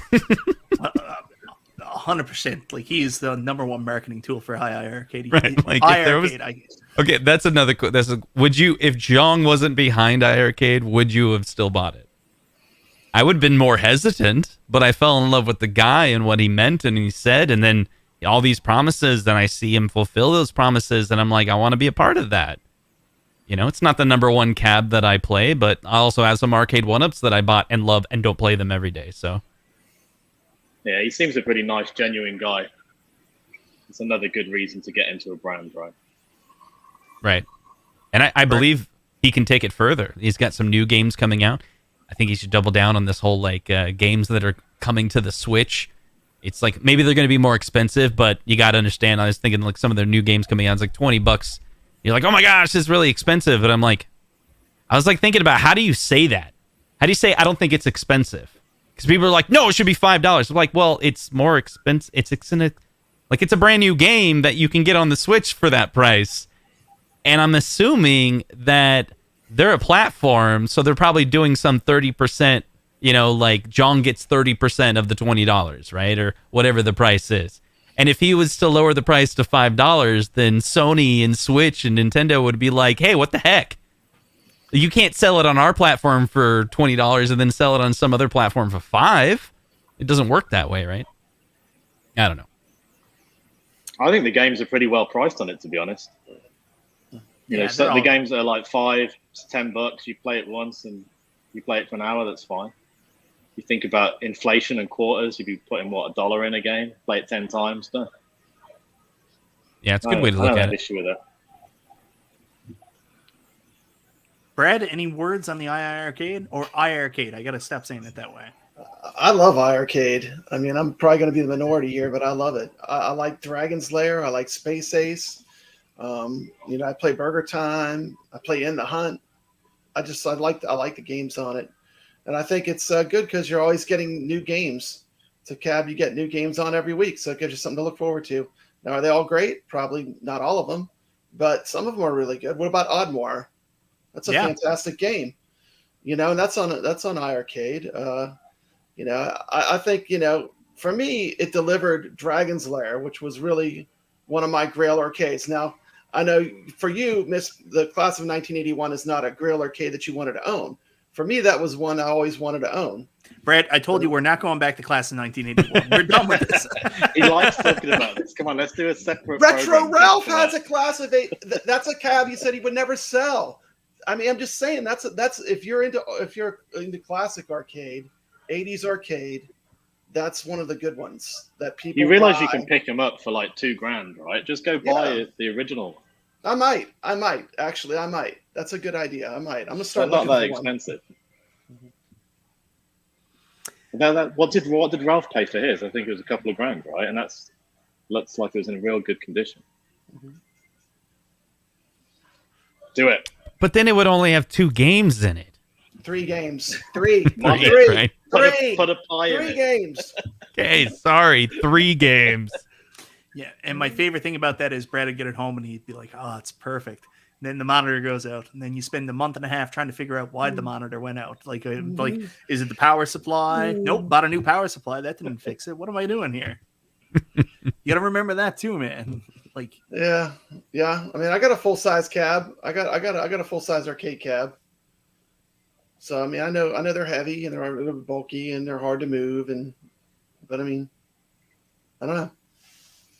100%. Like, he is the number one marketing tool for iArcade. Right. Like, okay, that's another. Would you, if Jong wasn't behind iArcade, would you have still bought it? I would have been more hesitant, but I fell in love with the guy and what he meant and he said, and then all these promises, then I see him fulfill those promises, and I'm like, I want to be a part of that. You know, it's not the number one cab that I play, but I also have some Arcade1Ups that I bought and love and don't play them every day, so. Yeah, he seems a pretty nice, genuine guy. It's another good reason to get into a brand, right? Right. And I believe he can take it further. He's got some new games coming out. I think he should double down on this whole, like, games that are coming to the Switch. It's like, maybe they're going to be more expensive, but you got to understand, I was thinking, like, some of their new games coming out, it's like $20. You're like, oh my gosh, this is really expensive. And I'm like, I was like thinking about, how do you say that? How do you say, I don't think it's expensive? Because people are like, no, it should be $5. I'm like, well, it's more expensive. It's a brand new game that you can get on the Switch for that price. And I'm assuming that they're a platform, so they're probably doing some 30%, you know, like John gets 30% of the $20, right? Or whatever the price is. And if he was to lower the price to $5, then Sony and Switch and Nintendo would be like, hey, what the heck? You can't sell it on our platform for $20 and then sell it on some other platform for $5. It doesn't work that way, right? I don't know. I think the games are pretty well priced on it, to be honest. You know, so the games are like $5 to $10. You play it once and you play it for an hour, that's fine. You think about inflation and quarters, you'd be putting, what, $1 in a game? Play it 10 times, no? Yeah, it's a good way to look at it. Issue with it. Brad, any words on the iArcade or iArcade? I got to stop saying it that way. I love iArcade. I mean, I'm probably going to be the minority here, but I love it. I like Dragon's Lair. I like Space Ace. You know, I play Burger Time. I play In the Hunt. I like the games on it. And I think it's good because you're always getting new games. It's a cab, you get new games on every week, so it gives you something to look forward to. Now, are they all great? Probably not all of them, but some of them are really good. What about Oddmore? That's a fantastic game. You know, and that's on iArcade. You know, I think, you know, for me, it delivered Dragon's Lair, which was really one of my Grail arcades. Now, I know for you, the class of 1981 is not a Grail arcade that you wanted to own. for me, that was one I always wanted to own. Brad, I told you we're not going back to class in 1981. We're done with this. He likes talking about this. Come on, let's do a separate. Retro program Ralph just for has that. a class of 8. That's a cab he said he would never sell. I mean, I'm just saying that's if you're into classic arcade, 80s arcade, that's one of the good ones that people. You realize buy. you can pick them up for like $2,000, right? Just go buy the original. I might actually. I might. That's a good idea. I might. I'm gonna start. They're not that looking for one. expensive. Now, what did Ralph pay for his? I think it was a couple of grand, right? And that's looks like it was in real good condition. Do it. But then it would only have 2 games in it. 3 games. 3. Mark it, Three. right? Put a pie in 3 it. games. Okay, sorry, 3 games. Yeah, and my favorite thing about that is Brad would get it home and he'd be like, "Oh, it's perfect." And then the monitor goes out, and then you spend a month and a half trying to figure out why the monitor went out. Like, is it the power supply? Nope, bought a new power supply. That didn't fix it. What am I doing here? You got to remember that too, man. Like, Yeah. I mean, I got a full size cab. I got a full size arcade cab. So I mean, I know they're heavy and they're bulky and they're hard to move, but I mean, I don't know.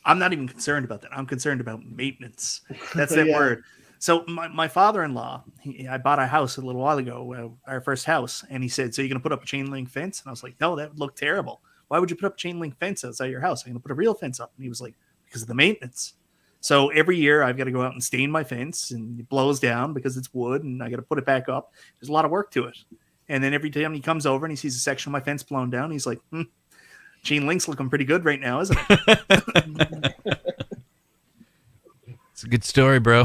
I'm not even concerned about that. I'm concerned about maintenance. That's that Yeah. word. So my father-in-law, I bought a house a little while ago, our first house, and he said, "So you're going to put up a chain link fence?" And I was like, "No, that would look terrible. Why would you put up a chain link fence outside your house? I'm going to put a real fence up." And he was like, "Because of the maintenance." So every year I've got to go out and stain my fence, and it blows down because it's wood, and I got to put it back up. There's a lot of work to it. And then every time he comes over and he sees a section of my fence blown down, he's like, "Chain link's looking pretty good right now, isn't it?" It's a good story, bro.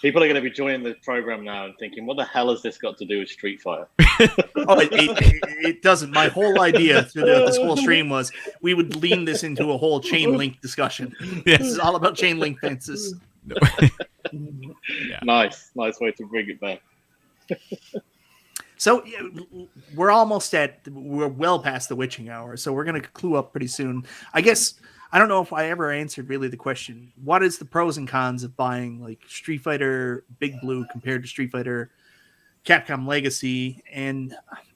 People are going to be joining the program now and thinking, "What the hell has this got to do with Street Fighter?" Oh, it doesn't. My whole idea throughout this whole stream was we would lean this into a whole chain link discussion. Yes. This is all about chain link fences. Yeah. Nice way to bring it back. So we're well past the witching hour, so we're going to clue up pretty soon. I guess I don't know if I ever answered really the question: what is the pros and cons of buying like Street Fighter Big Blue compared to Street Fighter Capcom Legacy? And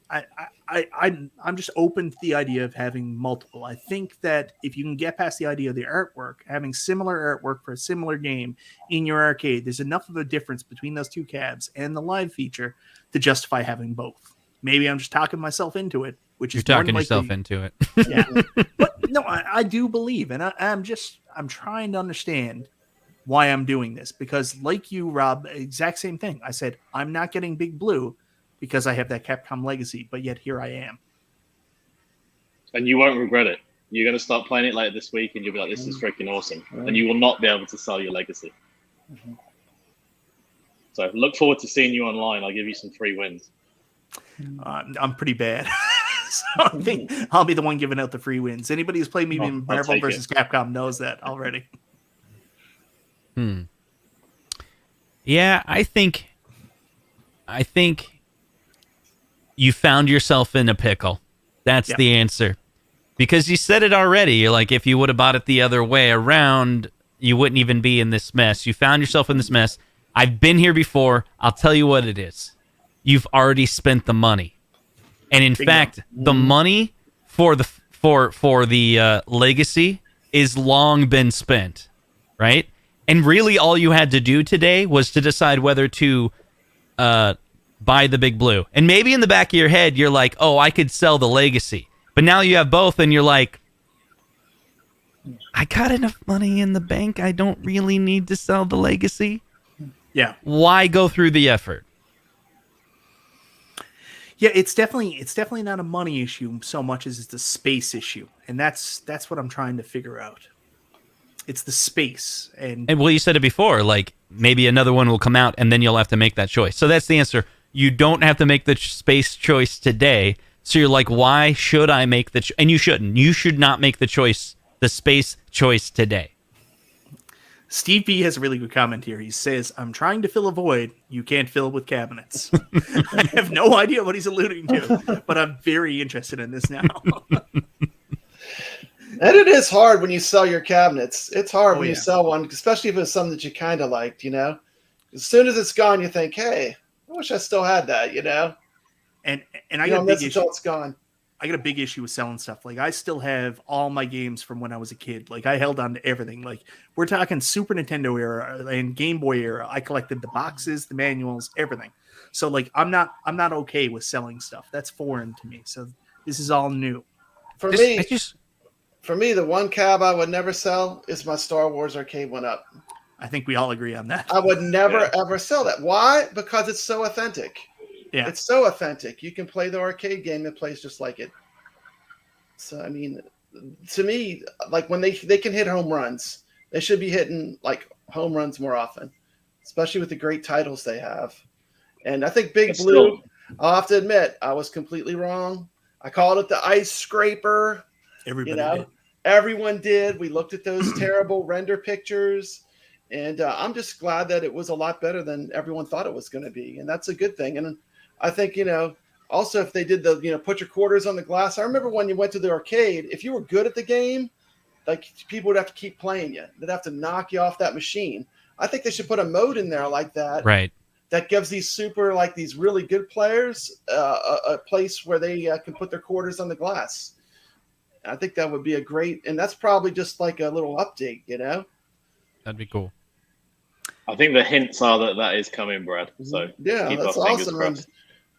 I'm just open to the idea of having multiple. I think that if you can get past the idea of the artwork, having similar artwork for a similar game in your arcade, there's enough of a difference between those 2 cabs and the live feature to justify having both. Maybe I'm just talking myself into it, which You're is more talking than yourself likely- into it. Yeah, but no, I do believe, and I'm trying to understand why I'm doing this, because like you, Rob, exact same thing. I said I'm not getting Big Blue because I have that Capcom Legacy, but yet here I am. And you won't regret it. You're going to start playing it later this week, and you'll be like, "This is freaking awesome!" And you will not be able to sell your Legacy. So look forward to seeing you online. I'll give you some free wins. I'm pretty bad. So I think I'll be the one giving out the free wins. Anybody who's played me in I'll Marvel take versus Capcom knows that already. Yeah, I think you found yourself in a pickle. That's Yeah. the answer. Because you said it already. You're like, if you would have bought it the other way around, you wouldn't even be in this mess. You found yourself in this mess. I've been here before. I'll tell you what it is. You've already spent the money. And in fact, the money for the Legacy is long been spent, right? And really all you had to do today was to decide whether to buy the Big Blue. And maybe in the back of your head, you're like, "Oh, I could sell the Legacy." But now you have both, and you're like, "I got enough money in the bank. I don't really need to sell the Legacy." Yeah. Why go through the effort? Yeah, it's definitely not a money issue so much as it's a space issue. And that's what I'm trying to figure out. It's the space. And And well, you said it before, like maybe another one will come out and then you'll have to make that choice. So that's the answer. You don't have to make the space choice today. So you're like, why should I make the and you shouldn't. You should not make the space choice today. Steve B has a really good comment here. He says, "I'm trying to fill a void you can't fill with cabinets." I have no idea what he's alluding to, but I'm very interested in this now. And it is hard when you sell your cabinets. It's hard Oh, when you yeah. sell one, especially if it's something that you kind of liked, you know? As soon as it's gone, you think, hey, I wish I still had that, And I You got a don't big miss issue. until it's gone. I got a big issue with selling stuff. Like I still have all my games from when I was a kid. Like I held on to everything. Like we're talking Super Nintendo era and Game Boy era. I collected the boxes, the manuals, everything. So like I'm not okay with selling stuff. That's foreign to me. So this is all new. For Just, me, the one cab I would never sell is my Star Wars Arcade1Up. I think we all agree on that. I would never ever sell that. Why? Because it's so authentic. Yeah. It's so authentic. You can play the arcade game that plays just like it. So, I mean, to me, like when they can hit home runs, they should be hitting like home runs more often, especially with the great titles they have. And I think Big Blue, I'll have to admit, I was completely wrong. I called it the ice scraper. Everybody did. Everyone did. We looked at those terrible render pictures. And I'm just glad that it was a lot better than everyone thought it was going to be. And that's a good thing. And I think, also if they did the, put your quarters on the glass. I remember when you went to the arcade, if you were good at the game, like people would have to keep playing you. They'd have to knock you off that machine. I think they should put a mode in there like that. right. That gives these these really good players a place where they can put their quarters on the glass. I think that would be a great, and that's probably just like a little update, That'd be cool. I think the hints are that is coming, Brad. So yeah, keep that's our fingers awesome. crossed.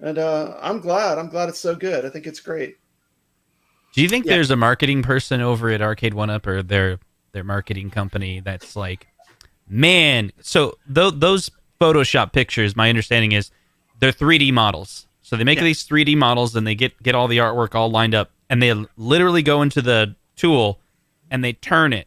And I'm glad it's so good. I think it's great. Do you think there's a marketing person over at Arcade1Up or their marketing company that's like, man, so those Photoshop pictures, my understanding is they're 3D models. So they make these 3D models and they get all the artwork all lined up and they literally go into the tool and they turn it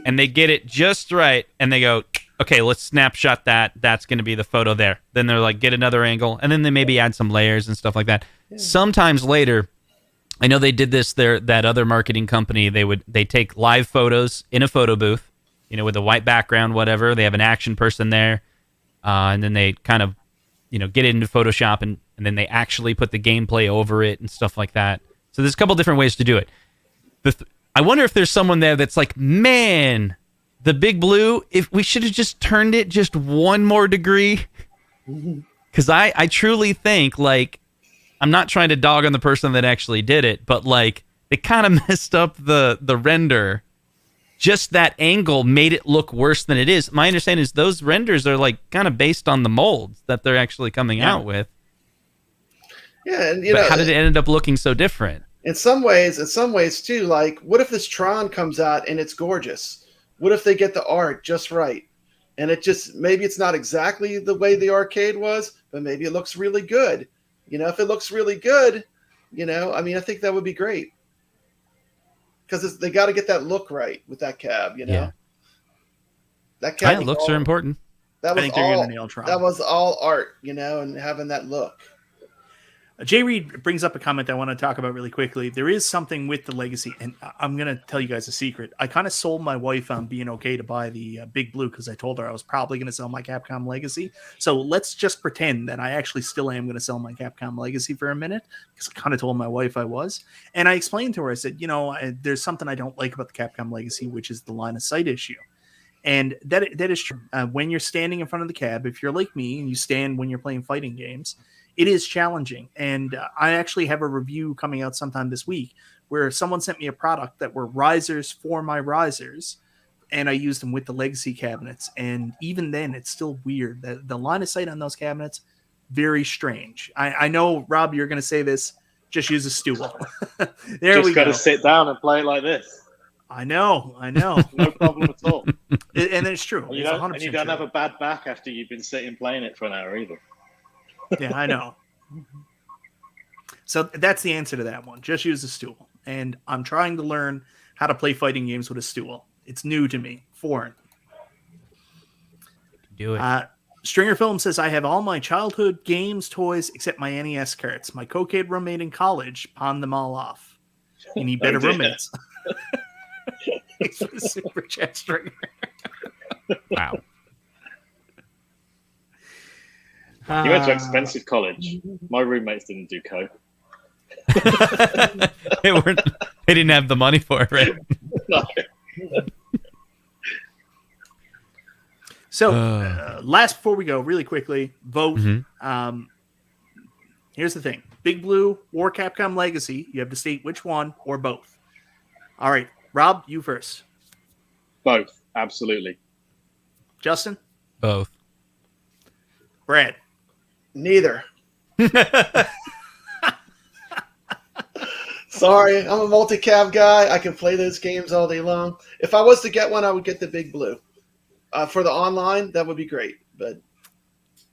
and they get it just right and they go, okay, let's snapshot that. That's going to be the photo there. Then they're like, get another angle. And then they maybe add some layers and stuff like that. Yeah. Sometimes later, I know they did this that other marketing company, they take live photos in a photo booth, with a white background, whatever. They have an action person there. And then they kind of, get it into Photoshop and then they actually put the gameplay over it and stuff like that. So there's a couple different ways to do it. I wonder if there's someone there that's like, man, the Big Blue, if we should have just turned it just one more degree. Because I truly think, like, I'm not trying to dog on the person that actually did it, but like they kind of messed up the render. Just that angle made it look worse than it is. My understanding is those renders are like kind of based on the molds that they're actually coming out with. Yeah, and but how did it end up looking so different? In some ways too, like what if this Tron comes out and it's gorgeous? What if they get the art just right? And maybe it's not exactly the way the arcade was, but maybe it looks really good. If it looks really good, I think that would be great. Because they got to get that look right with that cab, Yeah. That cab looks are important. That was I think they're going to nail Tron. That was all art, and having that look. Jay Reed brings up a comment I want to talk about really quickly. There is something with the Legacy, and I'm going to tell you guys a secret. I kind of sold my wife on being okay to buy the Big Blue because I told her I was probably going to sell my Capcom Legacy. So let's just pretend that I actually still am going to sell my Capcom Legacy for a minute because I kind of told my wife I was. And I explained to her, I said, there's something I don't like about the Capcom Legacy, which is the line of sight issue. And that is true. When you're standing in front of the cab, if you're like me and you stand when you're playing fighting games, it is challenging. And I actually have a review coming out sometime this week where someone sent me a product that were risers for my risers, and I used them with the Legacy cabinets. And even then, it's still weird. The line of sight on those cabinets, very strange. I know, Rob, you're going to say this. Just use a stool. There just we go. Just got to sit down and play it like this. I know. No problem at all. And it's true. And you don't have a bad back after you've been sitting playing it for an hour either. Yeah, I know. So that's the answer to that one. Just use a stool. And I'm trying to learn how to play fighting games with a stool. It's new to me, foreign. Do it. Stringer Film says, I have all my childhood games, toys, except my NES carts. My co-kid roommate in college pawned them all off. You need better roommates. Super chat, Stringer. Wow. You went to expensive college. My roommates didn't do coke. They didn't have the money for it, right? No. So, last before we go, really quickly, vote. Mhm. Here's the thing: Big Blue or Capcom Legacy. You have to state which one or both. All right, Rob, you first. Both, absolutely. Justin, Both. Brad. Neither. Sorry, I'm a multi-cab guy. I can play those games all day long. If I was to get one, I would get the Big Blue. For the online, that would be great, but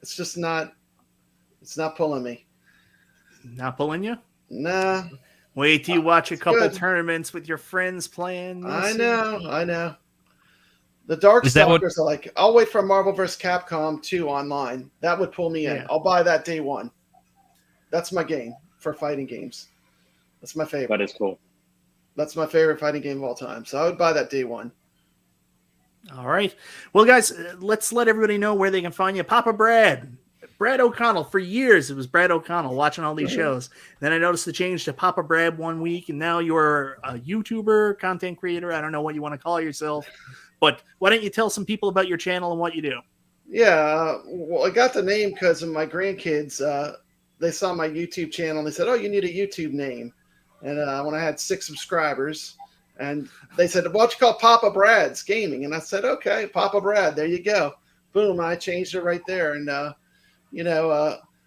it's just not. It's not pulling me. Not pulling you? Nah. Wait till you watch a couple good. tournaments with your friends playing. I know. The Darkstalkers are like, I'll wait for Marvel vs. Capcom 2 online. That would pull me in. Yeah. I'll buy that day one. That's my game for fighting games. That's my favorite. That is cool. That's my favorite fighting game of all time. So I would buy that day one. All right. Well, guys, let's let everybody know where they can find you. Papa Brad. Brad O'Connell. For years, it was Brad O'Connell watching all these shows. Then I noticed the change to Papa Brad one week, and now you're a YouTuber, content creator. I don't know what you want to call yourself. But why don't you tell some people about your channel and what you do? Yeah. Well, I got the name because of my grandkids. They saw my YouTube channel, and they said, oh, you need a YouTube name. And when I had 6 subscribers, and they said, why don't you call Papa Brad's Gaming? And I said, okay, Papa Brad, there you go. Boom, I changed it right there. And,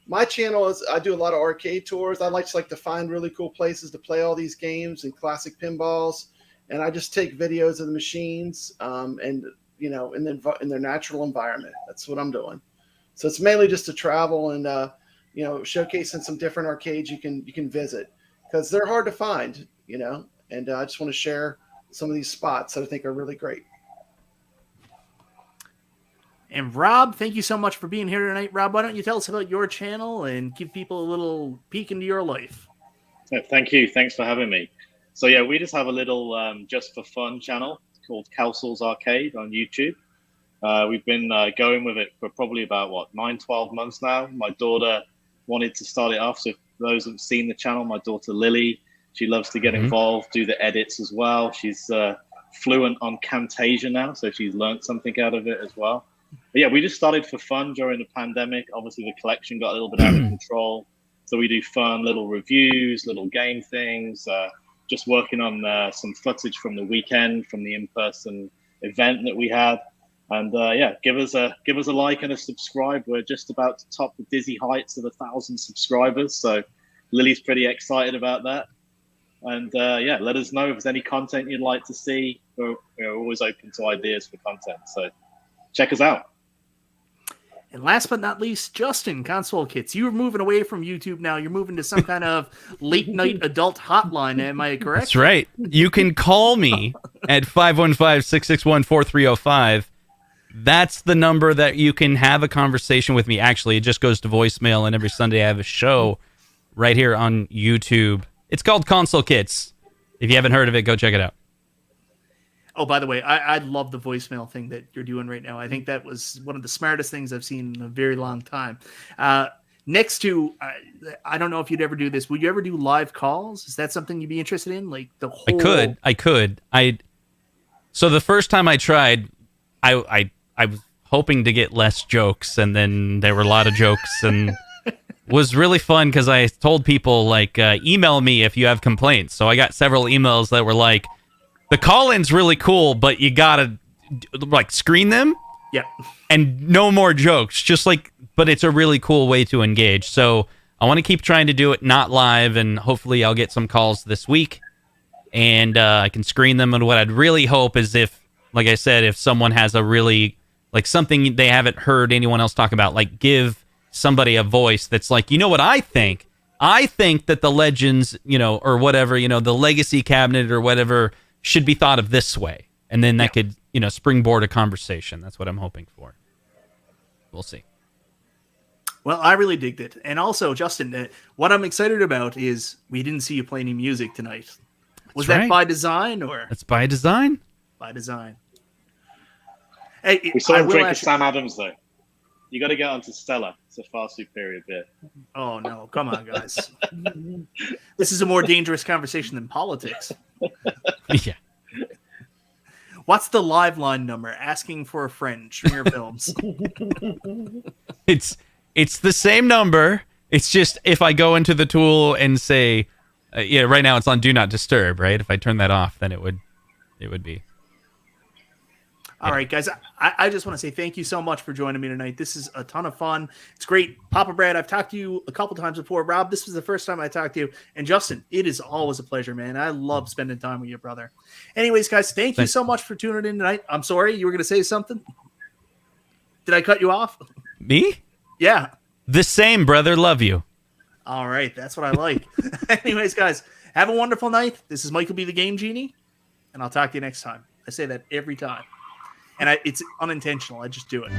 my channel is, I do a lot of arcade tours. I like to find really cool places to play all these games and classic pinballs. And I just take videos of the machines in their natural environment. That's what I'm doing. So it's mainly just to travel and, showcasing some different arcades you can visit because they're hard to find, and I just want to share some of these spots that I think are really great. And Rob, thank you so much for being here tonight. Rob, why don't you tell us about your channel and give people a little peek into your life? Yeah, thank you. Thanks for having me. So yeah, we just have a little just for fun channel called Cowsil's Arcade on YouTube. We've been going with it for probably about 9-12 months now. My daughter wanted to start it off. So for those who've seen the channel, my daughter Lily, she loves to get involved, do the edits as well. She's fluent on Camtasia now, so she's learned something out of it as well. But yeah, we just started for fun during the pandemic. Obviously, the collection got a little bit out of control. So we do fun little reviews, little game things, just working on some footage from the weekend, from the in-person event that we had. And give us a like and a subscribe. We're just about to top the dizzy heights of 1,000 subscribers. So Lily's pretty excited about that. And let us know if there's any content you'd like to see. We're always open to ideas for content. So check us out. And last but not least, Justin, Console Kits. You're moving away from YouTube now. You're moving to some kind of late night adult hotline. Am I correct? That's right. You can call me at 515-661-4305. That's the number that you can have a conversation with me. Actually, it just goes to voicemail, and every Sunday I have a show right here on YouTube. It's called Console Kits. If you haven't heard of it, go check it out. Oh, by the way, I love the voicemail thing that you're doing right now. I think that was one of the smartest things I've seen in a very long time. Next to, I don't know if you'd ever do this. Would you ever do live calls? Is that something you'd be interested in? Like the whole... I could. So the first time I tried, I was hoping to get less jokes, and then there were a lot of jokes, and was really fun because I told people, email me if you have complaints. So I got several emails that were like, the call-in's really cool, but you gotta screen them. Yeah. And no more jokes. But it's a really cool way to engage. So I want to keep trying to do it not live, and hopefully I'll get some calls this week, and I can screen them. And what I'd really hope is if someone has a really something they haven't heard anyone else talk about, give somebody a voice that's like, you know what I think? I think that the Legends, or whatever, the Legacy cabinet or whatever should be thought of this way. And then that could, springboard a conversation. That's what I'm hoping for. We'll see. Well, I really digged it. And also, Justin, what I'm excited about is we didn't see you play any music tonight. Was that by design or? That's by design. By design. Hey, we saw him drink a Sam Adams, though. You got to get onto Stella. It's a far superior beer. Oh, no. Come on, guys. This is a more dangerous conversation than politics. Yeah. What's the live line number? Asking for a friend. Stringer Films. It's the same number. It's just if I go into the tool and say, right now it's on Do Not Disturb, right? If I turn that off, then it would be. All right, guys. I just want to say thank you so much for joining me tonight. This is a ton of fun. It's great. Papa Brad, I've talked to you a couple times before. Rob, this was the first time I talked to you. And Justin, it is always a pleasure, man. I love spending time with you, brother. Anyways, guys, thank you so much for tuning in tonight. I'm sorry, you were going to say something? Did I cut you off? Me? Yeah. The same, brother. Love you. All right, that's what I like. Anyways, guys, have a wonderful night. This is MichaelB.theGameGenie, and I'll talk to you next time. I say that every time. And it's unintentional. I just do it.